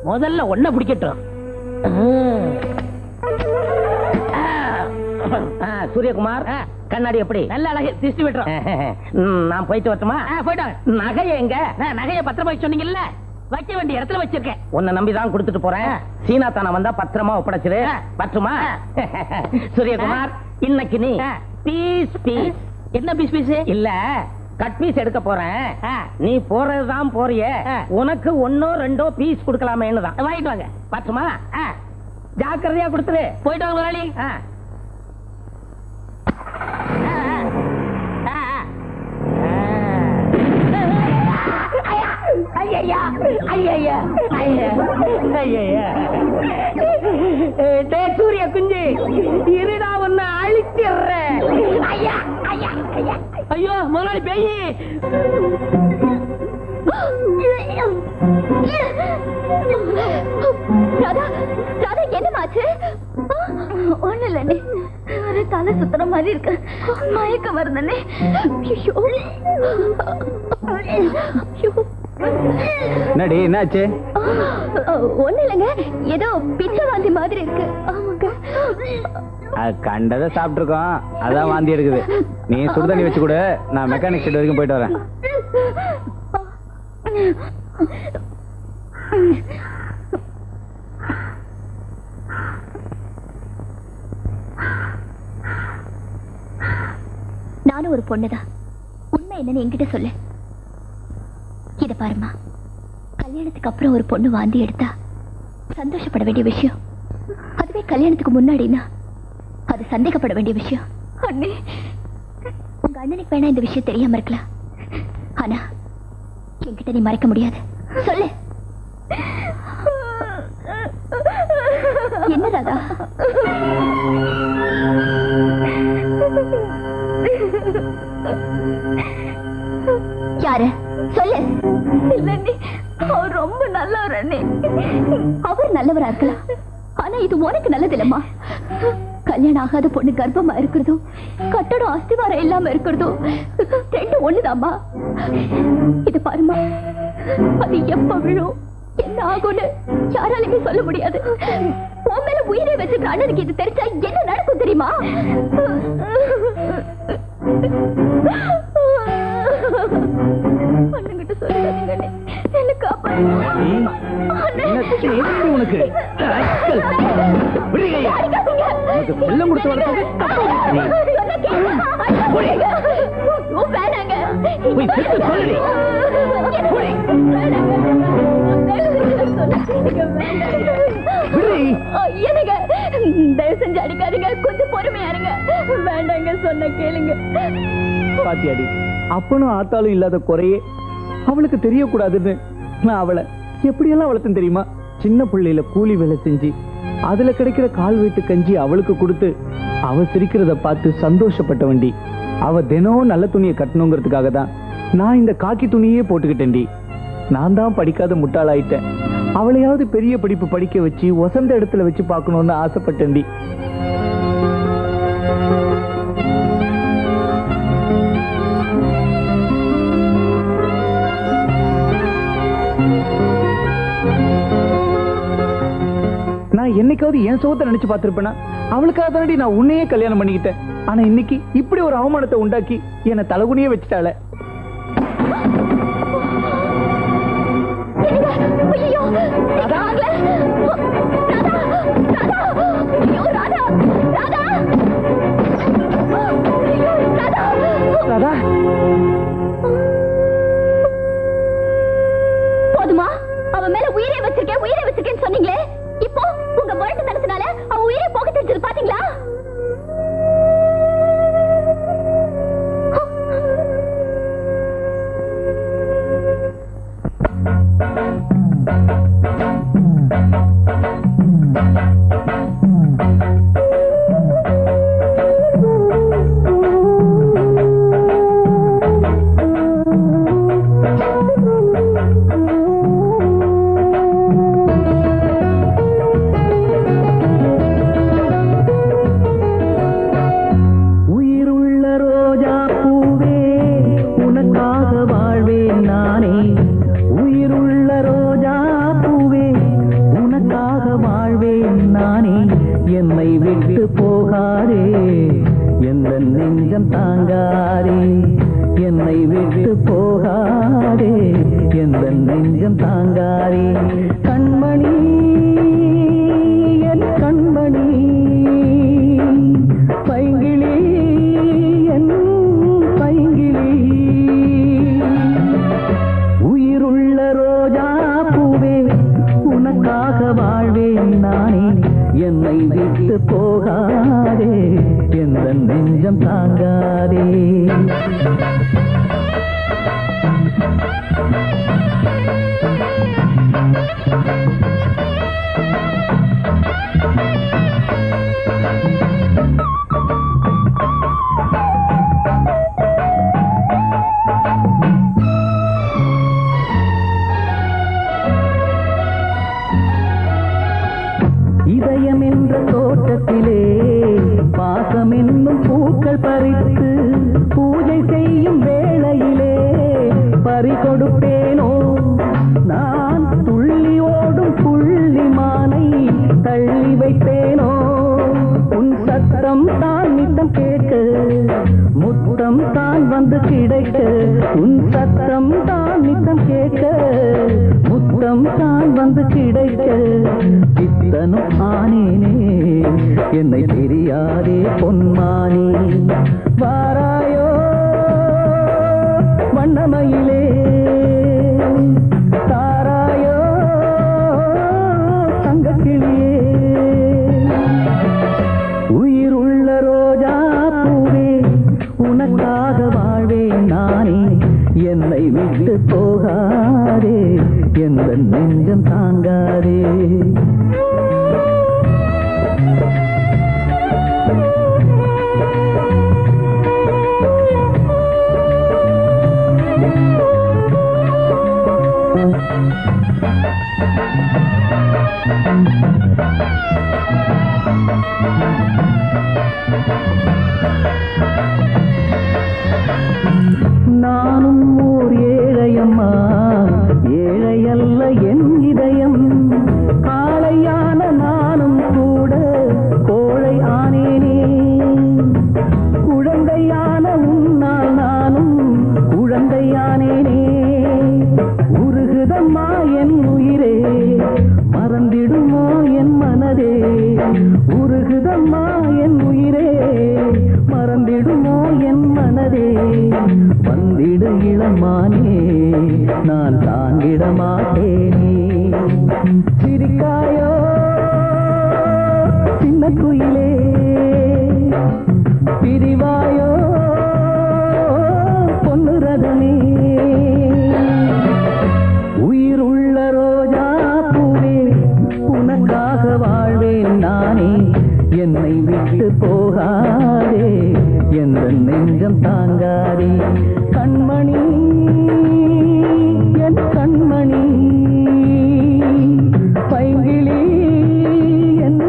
முதல்ல ஒன்ன பிடிக்கட்டும். சூரியகுமார், கண்ணாடி எப்படி? நல்ல அழகு, திஷ்டி விட்டுறோம். நான் போயிட்டு வரட்டுமா? போயிட்டோம். நகைய எங்க? நகைய பத்திரமா சொன்னீங்கல்ல, வைக்க வேண்டிய இடத்துல வச்சிருக்கேன். உன்னை நம்பிதான் கொடுத்துட்டு போறேன். சீனா தானா வந்தா பத்திரமா ஒப்படைச்சிரு. பற்றுமா? சூரியகுமார், இன்னைக்கு நீ பீஸ் பீஸ். என்ன பீஸ் பீஸ்? இல்ல, கட் பீஸ் எடுக்க போறேன். நீ போறதுதான் போறிய, உனக்கு 1 2 பீஸ் கொடுக்கலாமேன்னு தான். வாங்கிட்டு வாங்க. பற்றுமா? ஜாக்கிரதையா கொடுத்துரு. போயிட்டு வாங்க முதலாளி. சூரிய குஞ்சு, இருடா ஒன்னு அழிச்சிடுறேன். ஐயோ முதலாளி பேய். ராதா, ராதா, என்னமாச்சு? ஒண்ணு இல்லண்ணே, ஒரு தலை சுத்துற மாதிரி இருக்கு, மயக்கம் வருதுண்ணே. என்னடி, என்னாச்சு? ஒண்ணு இல்லைங்க, ஏதோ பிச்சை வாந்தி மாதிரி இருக்கு. ஆமாங்க, கண்டதை சாப்பிட்டு இருக்கோம், அதான் வாந்தி எடுக்குது. நீ சுடுதண்ணி வச்சு கொடு, நான் மெக்கானிக் ஷெட் வரைக்கும் போயிட்டு வரேன். நானும் ஒரு பொண்ணுதான். உண்மை என்னன்னு என்கிட்ட சொல்லு. இத பாருமா, கல்யாணத்துக்கு அப்புறம் ஒரு பொண்ணு வாந்தி எடுத்தா சந்தோஷப்பட வேண்டிய விஷயம். அதுவே கல்யாணத்துக்கு முன்னாடினா அது சந்தேகப்பட வேண்டிய விஷயம். அண்ணே, உங்க அண்ணனுக்கு வேணா இந்த விஷயம் தெரியாம இருக்கலாம், ஆனா என்கிட்ட நீ மறைக்க முடியாது. சொல்லு. என்ன ராதா? யாரு? சொல்லு. இல்லண்ணே, அவர் ரொம்ப நல்லவர் அண்ணே. அவர் நல்லவரா இருக்கலாம், ஆனா இது உனக்கு நல்லது இல்லம்மா. கல்யாணம் ஆகாத பொண்ணு கர்ப்பமா இருக்கிறதும் கட்டடம் அஸ்திவாரம் இல்லாம இருக்கிறதும் 2 ஒண்ணுதாம்மா. இது பாருமா, அது எப்ப விழும், என்ன ஆகும்னு யாராலுமே சொல்ல முடியாது. உன் மேல உயிரை வச்சிருக்க அண்ணனுக்கு இது தெரிஞ்சா என்ன நடக்கும் தெரியுமா? அண்ணன்கிட்ட சொல்லிடாதீங்க, என்ன காப்பாத்து. உனக்கு வெள்ளம் கொடுத்து எனக்கு தயவு செஞ்சு அடிக்காதீங்க, கொஞ்சம் பொறுமையா இருங்க. வேண்டாங்க, சொன்ன கேளுங்க. பாத்தியாடி, அப்பனும் ஆத்தாலும் இல்லாத குறையே அவளுக்கு தெரியக்கூடாதுன்னு நான் அவளை எப்படியெல்லாம் வளர்த்தேன் தெரியுமா? சின்ன பிள்ளையில கூலி வேலை செஞ்சு அதுல கிடைக்கிற கால் வீட்டு கஞ்சி அவளுக்கு கொடுத்து அவ சிரிக்கிறத பார்த்து சந்தோஷப்பட்ட வண்டி. அவ தினம் நல்ல துணியை கட்டணுங்கிறதுக்காக தான் நான் இந்த காக்கி துணியே போட்டுக்கிட்டேன்டி. நான் தான் படிக்காத முட்டாளாயிட்டேன். அவளையாவது பெரிய படிப்பு படிக்க வச்சு வசந்த இடத்துல வச்சு பார்க்கணும்னு ஆசைப்பட்டேன்டி. நான் என்னைக்காவது என் சோகத்தை நினைச்சு பார்த்திருப்பேனா? அவளுக்காக தானடி நான் உன்னையே கல்யாணம் பண்ணிக்கிட்டேன். ஆனா இன்னைக்கு இப்படி ஒரு அவமானத்தை உண்டாக்கி என்னை தலகுனியே வச்சுட்டாள. போதுமா? அவன் மேல உயிரை வச்சிருக்கேன்னு சொன்னீங்களே, இப்போ உங்க முரட்டு தனத்தினால அவன் உயிரை போக தெரிஞ்சது பாத்தீங்களா? உயிருள்ள ரோஜா உனக்காக வாழ்வேன் நானே, என்னை விட்டு போகாதே, எந்த நெஞ்சம் தாங்காதே. கண்மணி என் கண்மணி, பைங்கிளி என்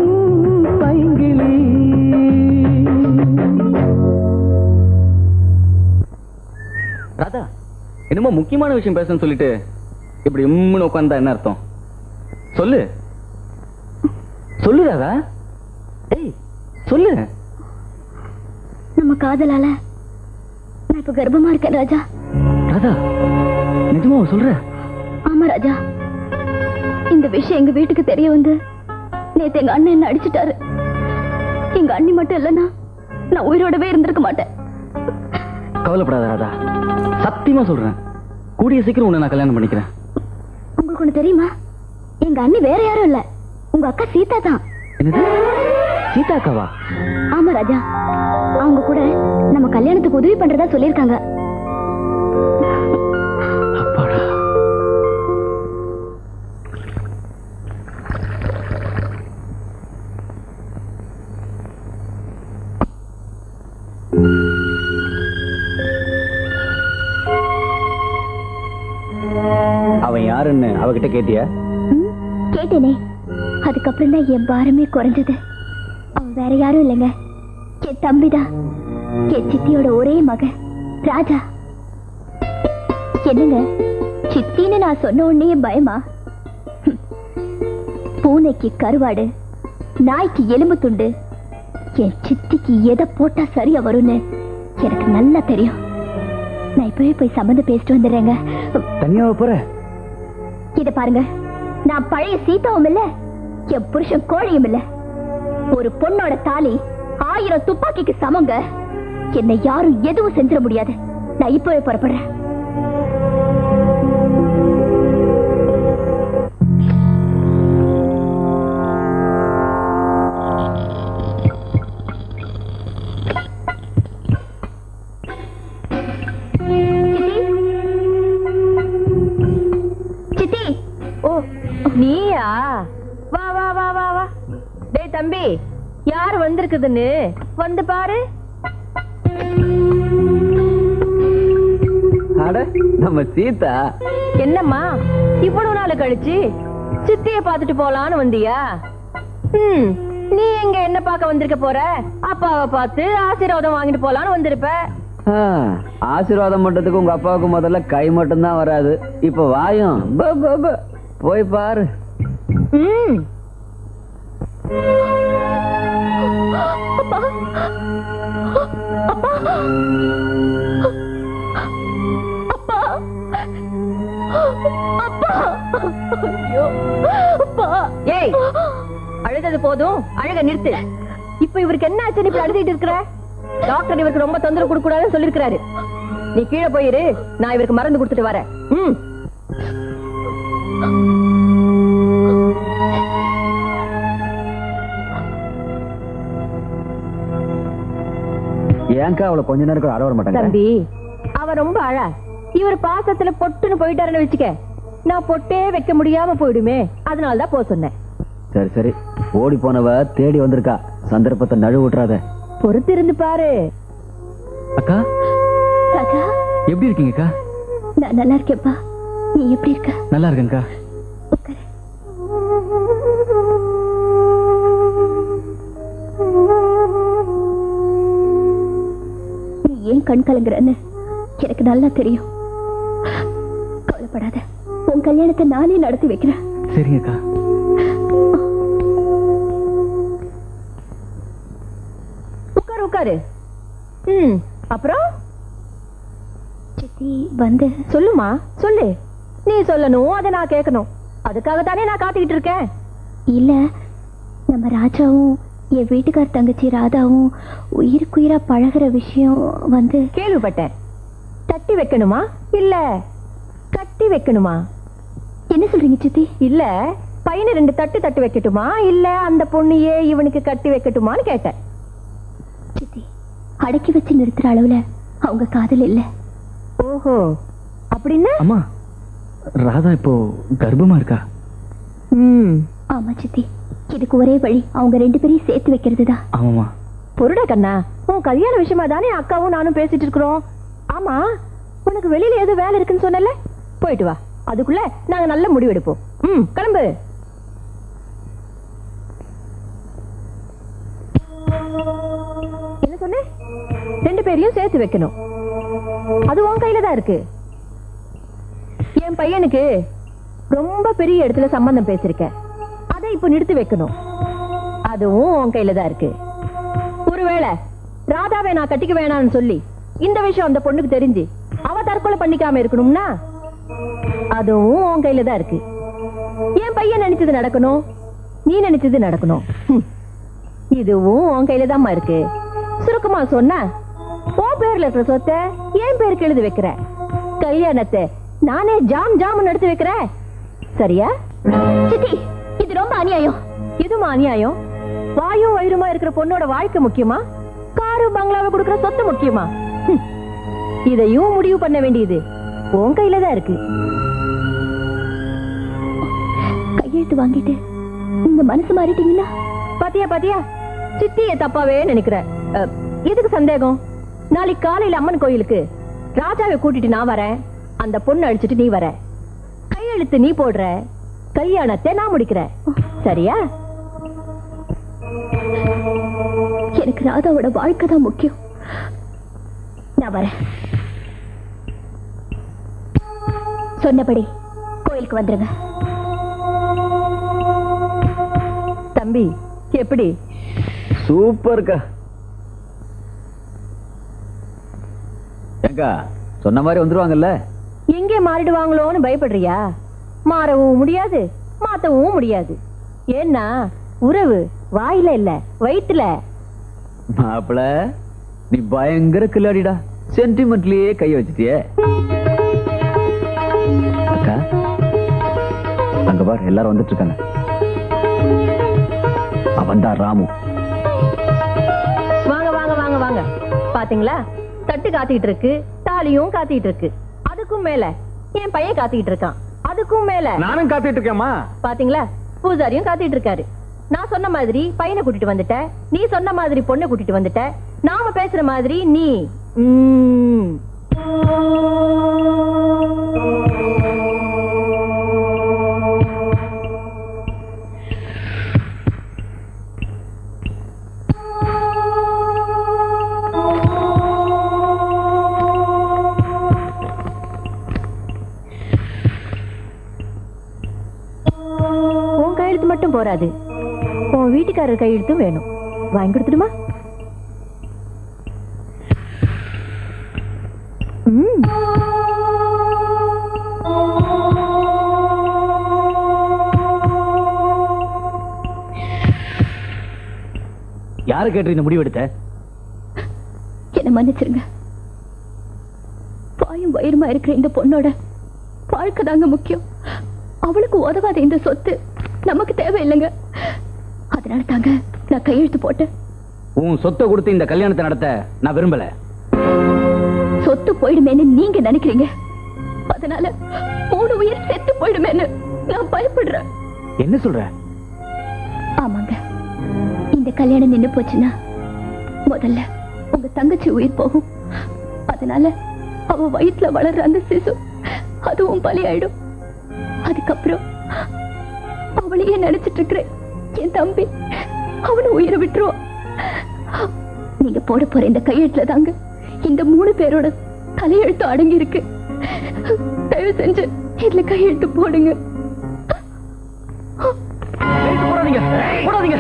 பைங்கிளி. ராதா, என்னமோ முக்கியமான விஷயம் பேசணும்னு சொல்லிட்டு இப்படி உம்முன்னு உட்கார்ந்தா என்ன அர்த்தம்? சொல்லு சொல்லு ராதா, ஏய் சொல்லு. நம்ம காதலால நான் இப்ப கர்ப்பமா இருக்கேன் ராஜா. ராதா, நிஜமா சொல்ற? ஆமா ராஜா, இந்த விஷயம் எங்க வீட்டுக்கு தெரிய வந்து நேத்து எங்க அண்ணன் என்ன அடிச்சிட்டாரு. எங்க அண்ணி மட்டும் இல்லைன்னா நான் உயிரோடவே இருந்திருக்க மாட்டேன். கவலைப்படாத ராதா, சத்தியமா சொல்றேன், கூடிய சீக்கிரம் உன்னை நான் கல்யாணம் பண்ணிக்கிறேன். உங்களுக்கு ஒண்ணு தெரியுமா? எங்க அண்ணி வேற யாரும் இல்ல, உங்க அக்கா சீதா தான். என்னது, சீதா அக்காவா? ஆமா ராஜா, அவங்க கூட நம்ம கல்யாணத்துக்கு உதவி பண்றதா சொல்லிருக்காங்க. அப்பாடா. அவன் யாருன்னு அவகிட்ட கேட்டியா? கேட்டேனே, அதுக்கப்புறம் தான் என் பாரமே குறைஞ்சது. அவன் வேற யாரும் இல்லைங்க, என் தம்பிதான், என் சித்தியோட ஒரே மகன் ராஜா. என்னங்க சித்தின்னு நான் சொன்ன உடனே பயமா? பூனைக்கு கருவாடு, நாய்க்கு எலும்பு துண்டு, என் சித்திக்கு எதை போட்டா சரியா வரும்னு எனக்கு நல்லா தெரியும். நான் இப்பவே போய் சம்மந்தம் பேசிட்டு வந்துடுறேங்க. தனியாவ போற? இத பாருங்க, நான் பழைய சீதாவும் இல்ல, என் புருஷன் கோழியும் இல்ல. ஒரு பொண்ணோட தாலி 1000 துப்பாக்கிக்கு சமங்க. என்னை யாரும் எதுவும் செஞ்சிட முடியாது. நான் இப்பவே புறப்படுறேன். சித்தி, ஓ நீயா? வா வா வா வா வா. டேய் தம்பி, யார் வந்திருக்குதுன்னு வந்து பாரு. அட, நம்ம சீதா. என்னம்மா இவ்வளவு நாள் கழிச்சு சித்திய பாத்துட்டு போலான்னு வந்தியா? நீ எங்க என்ன பார்க்க வந்திருக்க போற? அப்பாவை பார்த்து ஆசீர்வாதம் வாங்கிட்டு போலான்னு வந்திருப்ப. ஆசீர்வாதம் பண்றதுக்கு உங்க அப்பாவுக்கு முதல்ல கை மட்டும்தான் வராது, இப்ப வாயும். போய் பாரு. அப்பா, அப்பா, அப்பா, அப்பா, ஐயோ, அப்பா. ஏய், அழுதது போதும், அழுக நிறுத்து. இப்ப இவருக்கு என்ன ஆச்சு? இப்ப அழுதிட்டு இருக்கிற? டாக்டர் இவருக்கு ரொம்ப தொந்தரவு கொடுக்க கூடாதுன்னு சொல்லிருக்காரு. நீ கீழே போயிரு, நான் இவருக்கு மருந்து கொடுத்துட்டு வரேன். ஏன்க்கா அவளை கொஞ்ச நேரம் கூட அழ வர மாட்டாங்க? தம்பி, அவ ரொம்ப அழ. இவர் பாசத்துல பொட்டுன்னு போயிட்டாருன்னு வச்சுக்க, நான் பொட்டே வைக்க முடியாம போயிடுமே, அதனாலதான் போக சொன்னேன். சரி சரி, ஓடி போனவ தேடி வந்திருக்கா, சந்தர்ப்பத்தை நழுவ விட்டுறாத. பொறுத்து இருந்து பாரு. அக்கா, ராஜா, எப்படி இருக்கீங்கக்கா? நான் நல்லா இருக்கேன்ப்பா, நீ எப்படி இருக்க? நல்லா இருக்கேன்க்கா. உட்காரு. நீ ஏன் கண் கலங்குறன்னு எனக்கு நல்லா தெரியும். கவலைப்படாத, உன் கல்யாணத்தை நானே நடத்தி வைக்கிறேன். சரிங்கக்கா. உட்காரு உட்காரு. அப்புறம் சித்தி வந்து சொல்லுமா, சொல்லு. நீ சொல்லணும், அதை நான் கேட்கணும். அதுக்காக தானே நான் காத்துக்கிட்டு இருக்கேன். இல்ல, நம்ம ராஜாவும் என் வீட்டுக்கார் தங்கச்சி ராதாவும் உயிருக்குயிரா பழகுற விஷயம் வந்து கேள்விப்பட்டேன். தட்டி வைக்கணுமா இல்ல கட்டி வைக்கணுமா? என்ன சொல்றீங்க சித்தி? இல்ல, பையனை 2 தட்டு தட்டி வைக்கட்டுமா இல்ல அந்த பொண்ணையே இவனுக்கு கட்டி வைக்கட்டுமான்னு கேட்டேன். சித்தி, அடக்கி வச்சு நிறுத்துற அளவுல அவங்க காதல் இல்ல. ஓஹோ, அப்படின்னா? அம்மா, ராதா இப்போ கர்ப்பமா இருக்கா. ஆமா சித்தி, இதுக்கு ஒரே வழி அவங்க 2 பேரையும் சேர்த்து வைக்கிறதுதான். ஆமாமா. பொருடா கண்ணா, உன் கல்யாண விஷயமா தானே அக்காவும் நானும் பேசிட்டு இருக்கிறோம். ஆமா, உனக்கு வெளியில ஏதோ வேலை இருக்குன்னு சொன்னல, போயிட்டு வா. அதுக்குள்ள நாங்க நல்ல முடிவு எடுப்போம். கிளம்பு. என்ன சொன்ன? 2 பேரையும் சேர்த்து வைக்கணும். அது உன் கையில தான் இருக்கு. என் பையனுக்கு ரொம்ப பெரிய இடத்துல சம்பந்தம் பேசிருக்கேன். அதை இப்ப நிறுத்தி வைக்கணும். அதுவும் உன் கையில தான் இருக்கு. ஒருவேளை ராதாவை நான் கட்டிக்க வேணாம்னு சொல்லி இந்த விஷயம் அந்த பொண்ணுக்கு தெரிஞ்சு அவ தற்கொலை பண்ணிக்காம இருக்கணும்னா அதுவும் உன் கையில தான் இருக்கு. என் பையன் நினைச்சது நடக்கணும், நீ நினைச்சது நடக்கணும். இதுவும் உன் கையில தான்மா இருக்கு. சுருக்கமா சொன்னா, உன் பேர்ல இருக்கிற சொத்தை என் பேருக்கு எழுதி வைக்கிற, கல்யாணத்தை நானே ஜாம் ஜாம் நடத்தி வைக்கிறேன். சரியா? சித்தி, இது ரொம்ப அநியாயம். இதுமா அநியாயம்? வாயும் வயிறுமா இருக்கிற பொண்ணோட வாழ்க்கை முக்கியமா, காரு பங்களாவை கொடுக்கிற சொத்து முக்கியமா? இதையும் முடிவு பண்ண வேண்டியது உன் கையில தான் இருக்கு. கையெழுத்து வாங்கிட்டு நீங்க மனசு மாறிட்டீங்கன்னா? பாத்தியா பாத்தியா, சித்திய தப்பாவே நினைக்கிற. எதுக்கு சந்தேகம்? நாளைக்கு காலையில அம்மன் கோயிலுக்கு ராஜாவை கூட்டிட்டு நான் வரேன், அந்த பொண்ணு அழிச்சிட்டு நீ வர, கையெழுத்து நீ போடுற, கல்யாணத்தை நான் முடிக்கிறேன். சரியா? எனக்கு ராதாவோட வாழ்க்கை தான் முக்கியம். நான் வரேன். சொன்னபடி கோயிலுக்கு வந்துருங்க. தம்பி, எப்படி? சூப்பர்க்கா. ஏங்கா சொன்ன மாதிரி வந்துருவாங்கல்ல? எங்கே மாறிடுவாங்களோன்னு பயப்படுறியா? மாறவும் முடியாது, மாத்தவும் முடியாது. ஏன்னா உறவு வாயில இல்ல, வயிற்றுல. மாப்பிள, நீ பயங்கர கில்லாடிடா. சென்டிமெண்ட்லயே கைய வச்சிட்டியே. அக்கா, அங்க பார், எல்லாரும் வந்துட்டு இருக்காங்க. அவன்தான் ராமு. வாங்க வாங்க வாங்க வாங்க. பாத்தீங்களா, தட்டு காத்திட்டு இருக்கு, தாலியும் காத்திட்டு இருக்கு. அதுக்கும் மேல என் பையன் காத்திட்டு இருக்கான். அதுக்கும் மேல நானும் காத்துட்டு இருக்கேம்மா. பாத்தீங்களா, பூஜாரியும் காத்திட்டு இருக்காரு. நான் சொன்ன மாதிரி பையனை கூட்டிட்டு வந்துட்ட, நீ சொன்ன மாதிரி பொண்ணை கூட்டிட்டு வந்துட்ட. நாம பேசுற மாதிரி நீ உன் கையெழுத்து மட்டும் போராது, உன் வீட்டுக்காரர் கையெழுத்தும் வேணும். வாங்கி கொடுத்துடுமா? யாரு கேட்டு இந்த முடிவு எடுத்த? என்ன மன்னிச்சிருங்க. வாயும் வயிறுமா இருக்கிற இந்த பொண்ணோட வாழ்க்கை தாங்க முக்கியம். அவளுக்கு உதவாத இந்த சொத்து நமக்கு தேவையில்லைங்க. அதனால தாங்க நான் கையெழுத்து போட்டேன். உன் சொத்தை கொடுத்து இந்த கல்யாணத்தை நடத்த நான் விரும்பல. சொத்து போயிடுமேன்னு நீங்க நினைக்கிறீங்க, அதனால 3 உயிர் செத்து போயிடுமேன்னு நான் பயப்படுறேன். என்ன சொல்ற? ஆமாங்க, இந்த கல்யாணம் நின்னு போச்சுன்னா முதல்ல உங்க தங்கச்சி உயிர் போகும். அதனால அவ வயிற்றுல வளர்ற அந்த சிசு அதுவும் பலியாயிடும். அதுக்கப்புறம் அவளையே நினைச்சிட்டு இருக்கிறேன் என் தம்பி, அவனை உயிரை விட்டுருவான். நீங்க போட போற இந்த கையெழுத்துல தாங்க இந்த 3 பேரோட தலையெழுத்து அடங்கி இருக்கு. தயவு செஞ்சு இதுல கையெழுத்து போடுங்க. போடாதீங்க, போடாதீங்க.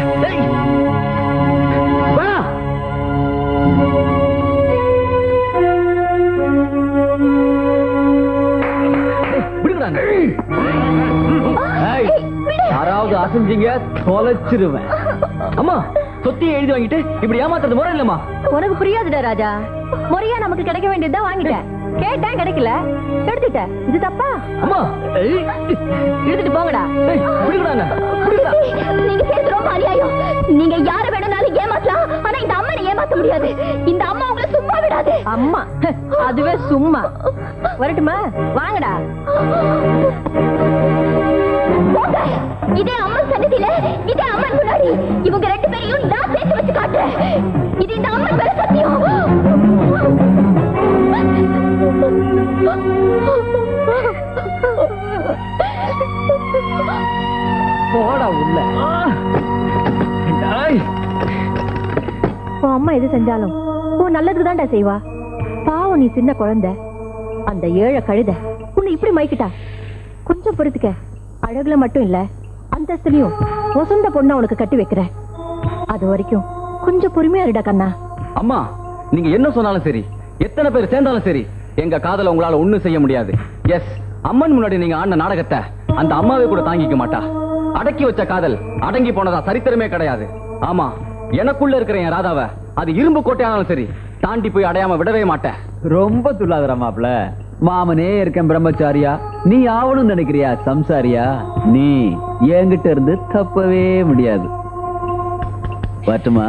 யாராவது அசைஞ்சீங்க தொலைச்சிருவேன். அம்மா, சொத்தியை எழுதி வாங்கிட்டு இப்படி ஏமாத்துறது முறை இல்லம்மா. உனக்கு புரியாதுடா ராஜா. முறையா நமக்கு கிடைக்க வேண்டியதுதான் வாங்கிட்டேன். கேட்டேன், கிடைக்கல, எடுத்துட்டேன். இது தப்பா? அம்மா, எடுத்துட்டு போங்கடா. நீங்க செய்யறது ரொம்ப அநியாயம். நீங்க யார வேணும்னாலும் ஏமாத்தலாம், ஆனா இந்த அம்மனை ஏமாத்த முடியாது. இந்த அம்மா உங்களை சும்மா விடாது. அம்மா அதுவே சும்மா. வரட்டுமா? வாங்கடா. இதே அம்மன் சன்னதியில அம்மா எது செஞ்சாலும் உன் நல்லதுக்கு தான்டா செய்வா. பாவம் நீ சின்ன குழந்தை, அந்த ஏழை கழுத உன்னை இப்படி மயக்கிட்டா. கொஞ்சம் பொறுத்துக்க, அழகுல மட்டும் இல்ல அந்தஸ்துலயும் வசந்த பொண்ணா உனக்கு கட்டி வைக்கிறேன். அது வரைக்கும் கொஞ்சம் பொறுமையா இருடா கண்ணா. அம்மா, நீங்க என்ன சொன்னாலும் சரி, எத்தனை பேர் சேர்ந்தாலும் சரி, எங்க காதல உங்களால ஒண்ணும் செய்ய முடியாது. எஸ், அம்மன் முன்னாடி நீங்க ஆடின நாடகத்தை அந்த அம்மாவே கூட தாங்கிக்க மாட்டா. அடக்கி வச்ச காதல் அடங்கி போனதா சரித்திரமே கிடையாது. ஆமா, எனக்குள்ள இருக்கிற என் ராதாவை அது இரும்பு கோட்டையானாலும் சரி தாண்டி போய் அடையாம விடவே மாட்டேன். ரொம்ப துள்ளாதரா மாப்ள. மாமனே இருக்கேன் பிரம்மச்சாரியா, நீ ஆவணும்னு நினைக்கிறியா சம்சாரியா? நீ என்கிட்ட இருந்து தப்பவே முடியாது. பட்டுமா?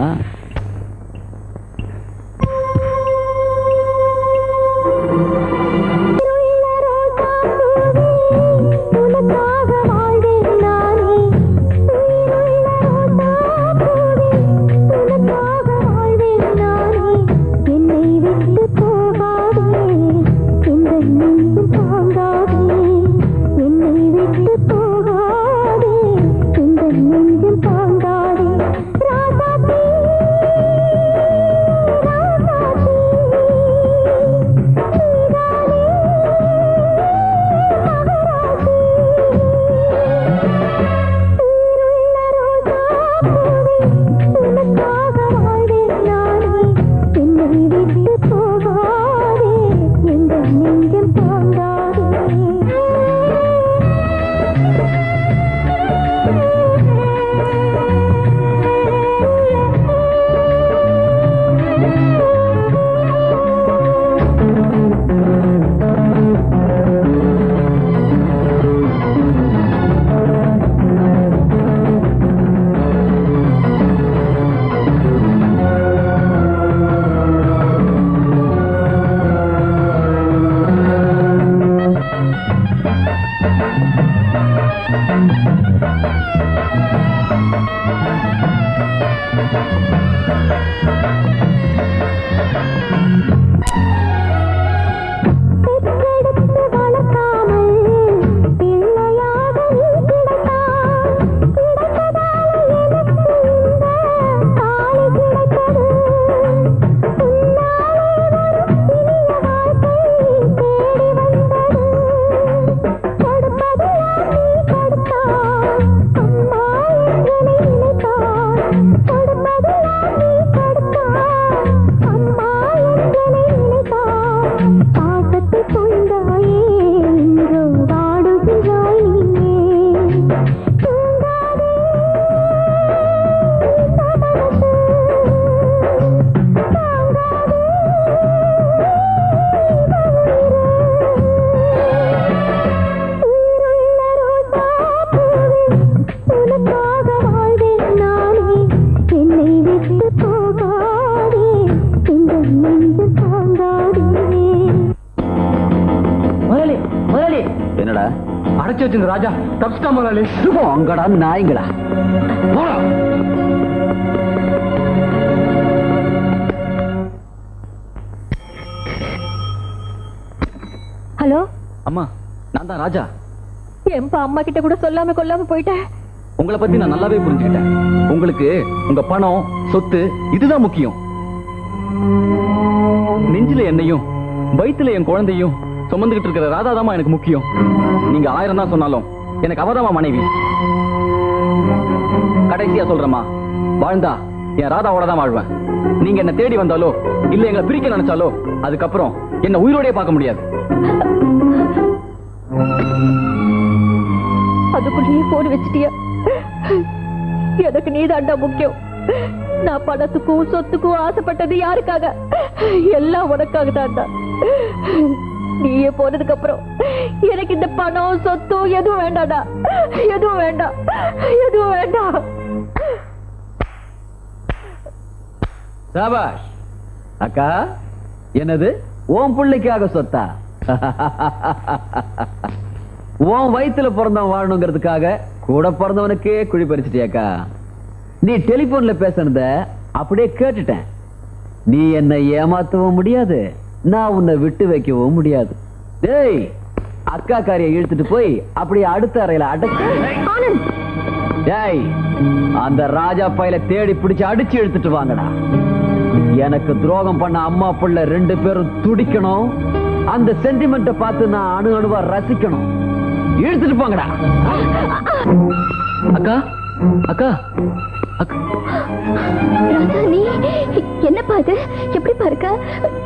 என்னடா அடைச்சு வச்சிருந்த ராஜா தப்ஸ்டா முதலாளி. அங்கடா நாய்ங்களா. ஹலோ அம்மா, நான் தான் ராஜா. எம்பா அம்மா கிட்ட கூட சொல்லாம கொல்லாம போயிட்டேன். உங்களை பத்தி நான் நல்லாவே புரிஞ்சுக்கிட்டேன். உங்களுக்கு உங்க பணம், சொத்து இதுதான் முக்கியம். நெஞ்சில என்னையும் வயித்துல என் குழந்தையும் சுமந்துகிட்டு இருக்கிற ராதாதாமா எனக்கு முக்கியம். நீங்க 1000 தான் சொன்னாலும் எனக்கு அவதாமா மனைவி. கடைசியா சொல்றேம்மா, வாழ்ந்தா என் ராதாவோட தான் வாழ்வேன். நீங்க என்ன தேடி வந்தாலோ இல்ல எங்களை பிரிக்க நினைச்சாலோ அதுக்கப்புறம் என்ன உயிரோடே பார்க்க முடியாது. அதுக்குள்ளேயே போன் வச்சிட்டியா? எனக்கு நீதாண்டா முக்கியம். நான் பணத்துக்கும் சொத்துக்கும் ஆசைப்பட்டது யாருக்காக? எல்லாம் உனக்காக தான்டா. நீயே போனதுக்கு அப்புறம் எனக்கு இந்த பணம் சொத்து எதுவும் வேண்டாடா. எதுவும் வேண்டாம், எதுவும் வேண்டாம். சாபாஷ் அக்கா. என்னது ஓம் பிள்ளைக்காக சொத்தா? உன் வயித்துல பிறந்தவன் வாழணுங்கிறதுக்காக கூட பிறந்தவனுக்கே குழி பறிச்சிட்டியாக்கா. நீ டெலிபோன்ல பேசுனத அப்படியே கேட்டுட்டேன். நீ என்னை ஏமாத்தவும் முடியாது, நான் உன்னை விட்டு வைக்கவும் முடியாது. டேய், அக்கா காரியை இழுத்துட்டு போய் அப்படியே அடுத்த அறையில அடக்கு. டேய், அந்த ராஜா பையில தேடி பிடிச்சு அடிச்சு இழுத்துட்டு வாங்கடா. எனக்கு துரோகம் பண்ண அம்மா பிள்ளை 2 பேரும் துடிக்கணும். அந்த சென்டிமெண்ட்டை பார்த்து நான் அணு அணுவா ரசிக்கணும். இழுத்துட்டு போங்கடா. அக்கா அக்கா அக்கா ராஜா, நீ என்னப்பா இது? எப்படி பாருக்க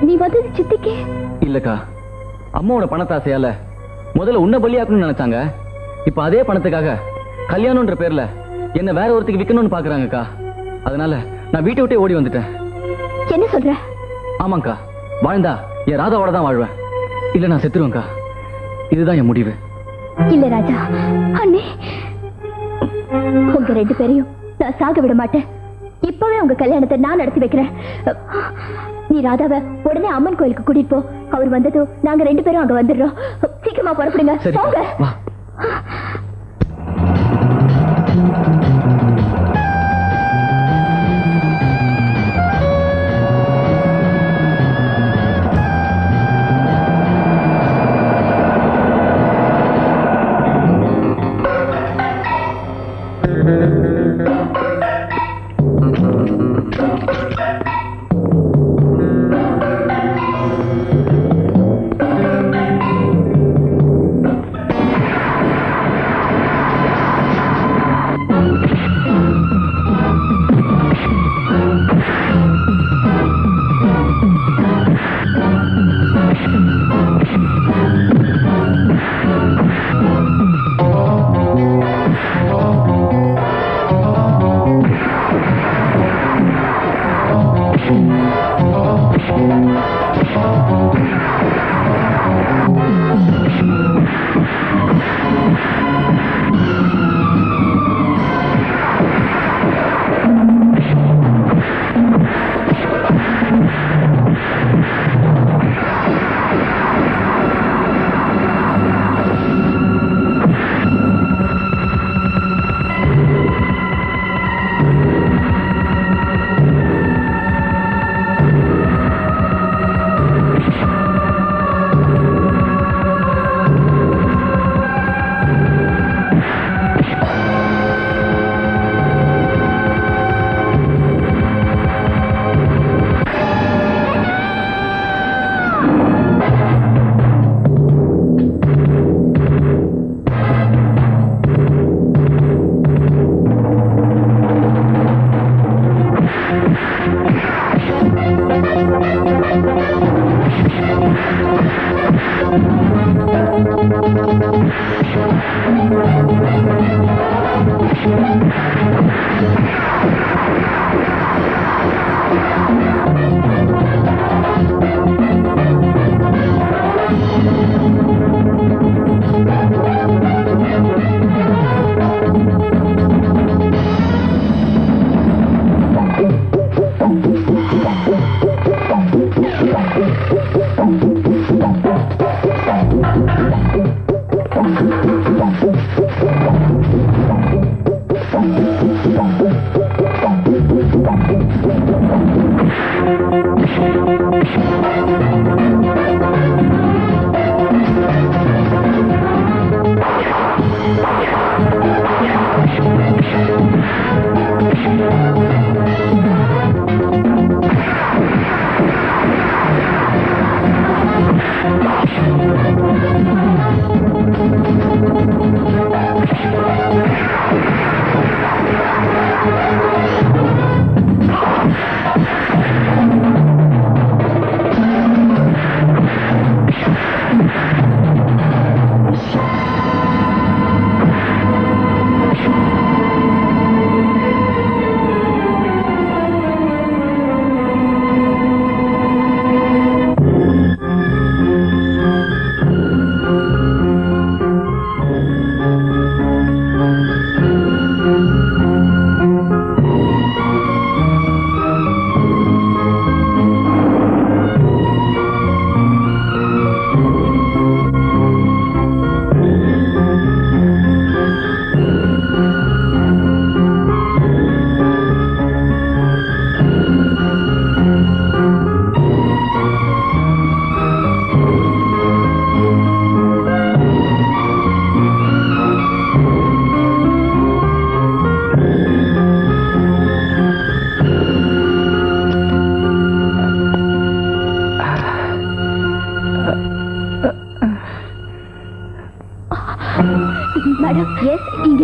நீ வந்து சித்திக்கு? இல்லக்கா, அம்மாவோட பணத்தாசையால முதல்ல உன்னை பலியாக்கணும்னு நினைச்சாங்க. இப்ப அதே பணத்துக்காக கல்யாணம்ன்ற பேர்ல என்ன வேற ஒருத்துக்கு விற்கணும்னு பாக்குறாங்கக்கா. அதனால நான் வீட்டை விட்டே ஓடி வந்துட்டேன். என்ன சொல்ற? ஆமாங்கக்கா, வாழ்ந்தா என் ராதாவோட தான் வாழ்வேன், இல்ல நான் செத்துருவேன்க்கா. இதுதான் என் முடிவு. இல்ல ராஜா, அண்ணே, உங்க 2 பேரையும் நான் சாக விட மாட்டேன். இப்பவே உங்க கல்யாணத்தை நான் நடத்தி வைக்கிறேன். நீ ராதாவை உடனே அம்மன் கோயிலுக்கு கூட்டிட்டு போ. அவர் வந்ததும் நாங்க 2 பேரும் அங்க வந்துடுறோம். சீக்கிரமா புறப்படுங்க. சரி போங்க. வா.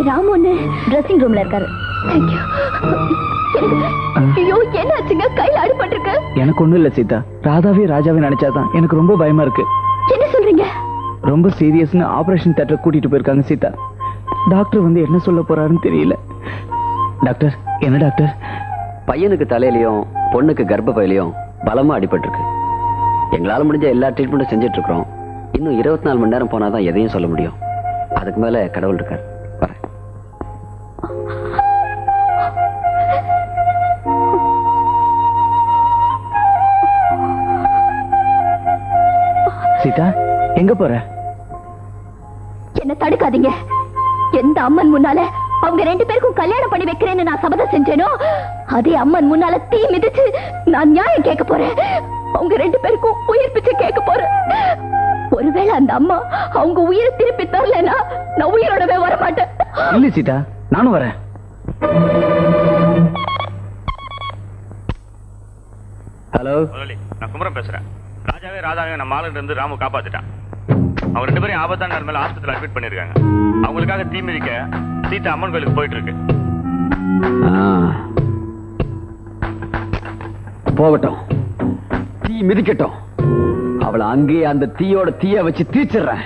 ராமுன்னு ட்ரெஸ்ஸிங் ரூம்ல இருக்காரு. தேங்க்யூ. ஐயோ என்னாச்சுங்க? கையில அடிபட்டிருக்கு. எனக்கு ஒண்ணும் இல்ல சீதா. ராதாவே ராஜாவே நினைச்சாதான் எனக்கு ரொம்ப பயமா இருக்கு. என்ன சொல்றீங்க? ரொம்ப சீரியஸ்னு ஆபரேஷன் தியேட்டர் கூட்டிட்டு போயிருக்காங்க சீதா. டாக்டர் வந்து என்ன சொல்ல போறாருன்னு தெரியல. டாக்டர் என்ன டாக்டர்? பையனுக்கு தலையிலையும் பொண்ணுக்கு கர்ப்பப்பையிலையும் பலமா அடிபட்டிருக்கு. எங்களால முடிஞ்ச எல்லா ட்ரீட்மெண்ட்டும் செஞ்சுட்டு இருக்கிறோம். இன்னும் 24 மணி நேரம் போனாதான் எதையும் சொல்ல முடியும். அதுக்கு மேல கடவுள் இருக்கார். வரேன். சீதா எங்க போற? என்ன தடுக்காதீங்க. எந்த அம்மன் முன்னால அவங்க 2 பேருக்கும் கல்யாணம் பண்ணி வைக்கிறேன்னு நான் சபதம் செஞ்சேனோ அதே அம்மன் முன்னால தீ மிதிச்சு நான் நியாயம் கேட்க போறேன். அவங்க 2 பேருக்கும் உயிர் பிச்சை கேட்க போறேன். ஒருவேளை அந்த அம்மா அவங்க உயிரை திருப்பி தரலன்னா நான் உயிரோடவே வர மாட்டேன். இல்ல சீதா நானும் வரேன். ஹலோ முதலாளி, நான் குமரன் பேசுறேன். ராஜாவே ராதாவே நம்ம ஆளுங்க இருந்து ராமு காப்பாத்திட்டான். அவங்க 2 பேரும் ஆபத்தான நிலைமையில ஹாஸ்பிட்டல் அட்மிட் பண்ணிருக்காங்க. அவங்களுக்காக தீ மிதிக்க சீதா அம்மன் கோயிலுக்கு போயிட்டு இருக்கு. போகட்டும், தீ மிதிக்கட்டும். அவளை அங்கேயே அந்த தீயோட தீய வச்சு தீச்சிடுறேன்.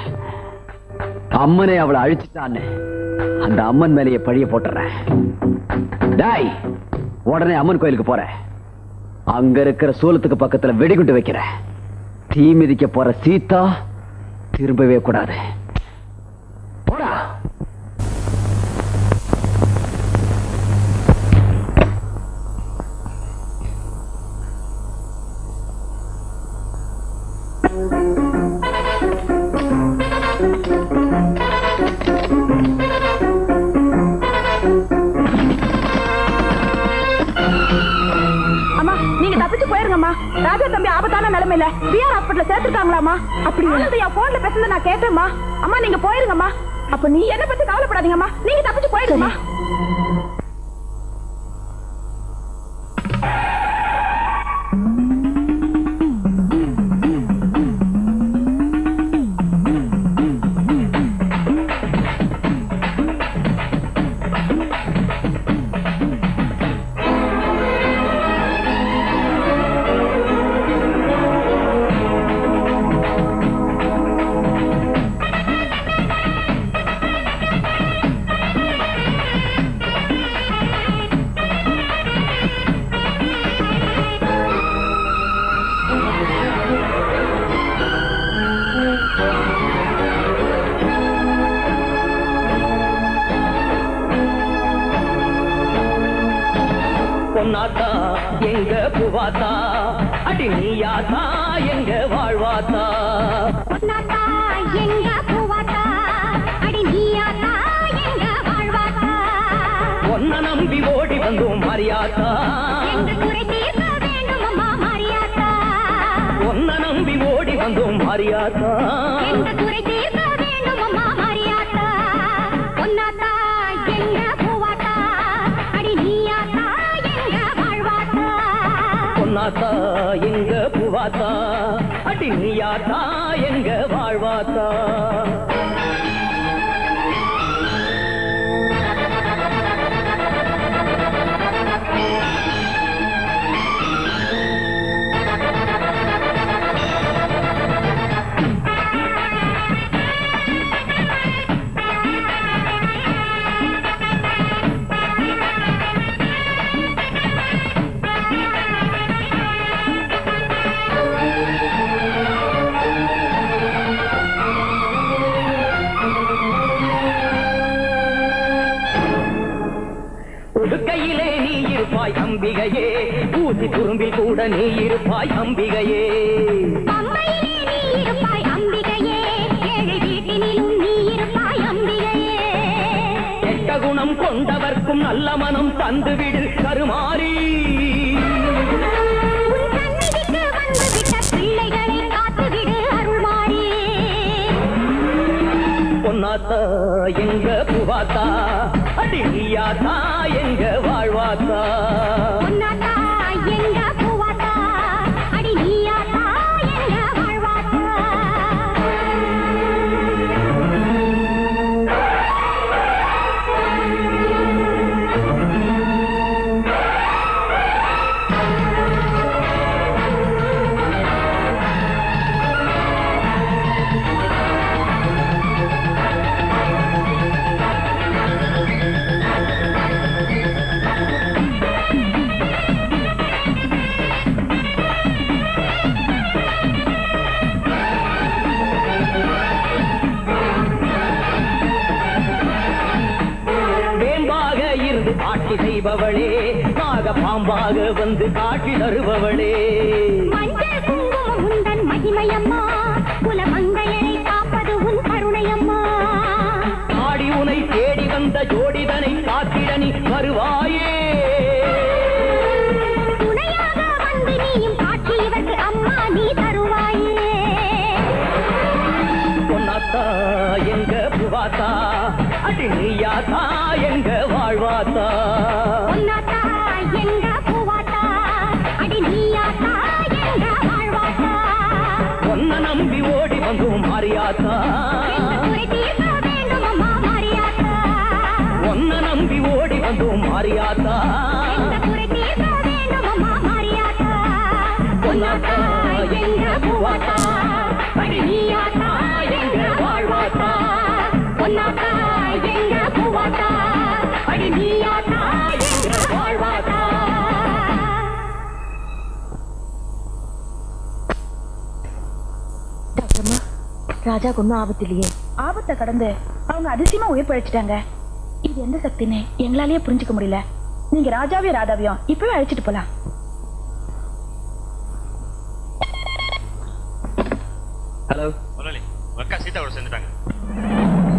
அம்மனை அவளை அழிச்சுட்டான்னு அந்த அம்மன் மேலேயே பழிய போட்டுறேன். டாய், உடனே அம்மன் கோயிலுக்கு போறேன். அங்க இருக்கிற சூலத்துக்கு பக்கத்துல வெடிகுண்டு வைக்கிறேன். தீ மிதிக்க போற சீதா திரும்பவே கூடாது. போடா. அம்மா நீங்க தப்பிச்சு போயிருங்கம்மா. ராஜா தம்பி ஆபத்தான நிலைமையில பிஆர் ஹாஸ்பிட்டல்ல சேர்த்திருக்காங்களாமா. அப்படி என் போன்ல பேசுனது நான் கேட்டேம்மா. அம்மா நீங்க போயிருங்கம்மா. அப்ப நீ என்ன பத்தி கவலைப்படாதீங்கம்மா. நீங்க தப்பிச்சு போயிருங்கம்மா. பொன்னாத்தா எங்க பூவாத்தா, அடி நீயாத்தா எங்க வாழ்வாத்தா. பொன்னாத்தா எங்க பூவாத்தா, அடி நீயாத்தா எங்க வாழ்வாத்தா. ஒன்ன நம்பி ஓடி வந்தோம் மரியாத்தா, எங்க குறை தீர்க்க வேண்டும் அம்மா மரியாத்தா. ஒன்ன நம்பி ஓடி வந்தோம் மரியாத்தா, எங்க குறை தீர்க்க வேண்டும் அம்மா மரியாத்தா. பொன்னாத்தா எங்க பூவாத்தா, அடி நீயாத்தா எங்க வாழ்வாத்தா. பொன்னாத்தா எங்க பூவாத்தா, அடி நீயாத்தா எங்க வாழ்வாத்தா. உடுக்கையிலே நீ இருப்பாய் அம்பிகையே, ஊசி துரும்பில் கூட நீ இருப்பாய் அம்பிகையே. அம்மையிலே நீ இருப்பாய் அம்பிகையே, ஏழை வீட்டினிலும் நீ இருப்பாய் அம்பிகையே. கெட்ட குணம் கொண்டவர்க்கும் நல்ல மனம் தந்துவிடு கருமாறி. உன் சந்நிதிக்கு வந்துவிட்ட பிள்ளைகளை காத்துவிடு அருள்மாறி. பொன்னாத்தா எங்க பூவாத்தா, அடி நீயாத்தா எங்க வாழ்வாத்தா. பொன்னாத்தா எங்க பூவாத்தா, அடி நீயாத்தா எங்க வாழ்வாத்தா. செய்பவளே நாக பாம்பாக வந்து காட்சி தருபவளே மஞ்சள் குங்குமம் உந்தன் மகிமையம்மா குலமங்கையரை காப்பது உன் கருணையம்மா ஆடி உனை தேடி வந்த ஜோடிதனை காத்திட நீ வருவாயே துணையாக வந்து நீயும் காட்சி இவருக்கு அம்மா நீ தருவாயே பொன்னாத்தா எங்க புவாத்தா அடி நீயாத்தா எங்க வாழ்வாத்தா பொன்னாத்தா எங்க பூவாத்தா அடி நீயாத்தா எங்க வாழ்வாத்தா பொன்ன நம்பி ஓடி வந்தோம் மாரியாத்தா குறை தீர்க்க வேண்டும் அம்மா மாரியாத்தா பொன்ன நம்பி ஓடி வந்தோம் மாரியாத்தா குறை தீர்க்க வேண்டும் அம்மா மாரியாத்தா பொன்னாத்தா எங்க புவாத்தா அடி நீயாத்தா எங்க வாழ்வாத்தா பொன்னாத்தா எங்க பூவாத்தா அடி நீயாத்தா எங்க வாழ்வாத்தா டாக்டர்மா ராஜாக்கு ஒன்றும் ஆபத்து இல்லையே? ஆபத்தை கடந்து அவங்க அதிசயமா உயிர் பழிச்சிட்டாங்க. இது எந்த சக்தின்னு எங்களாலேயே புரிஞ்சுக்க முடியல. நீங்க ராஜாவையும் ராதாவையும் இப்பவே அழைச்சிட்டு போலாம். ஹலோ முதலாளி அக்கா சீதாவோட சேர்ந்துட்டாங்க.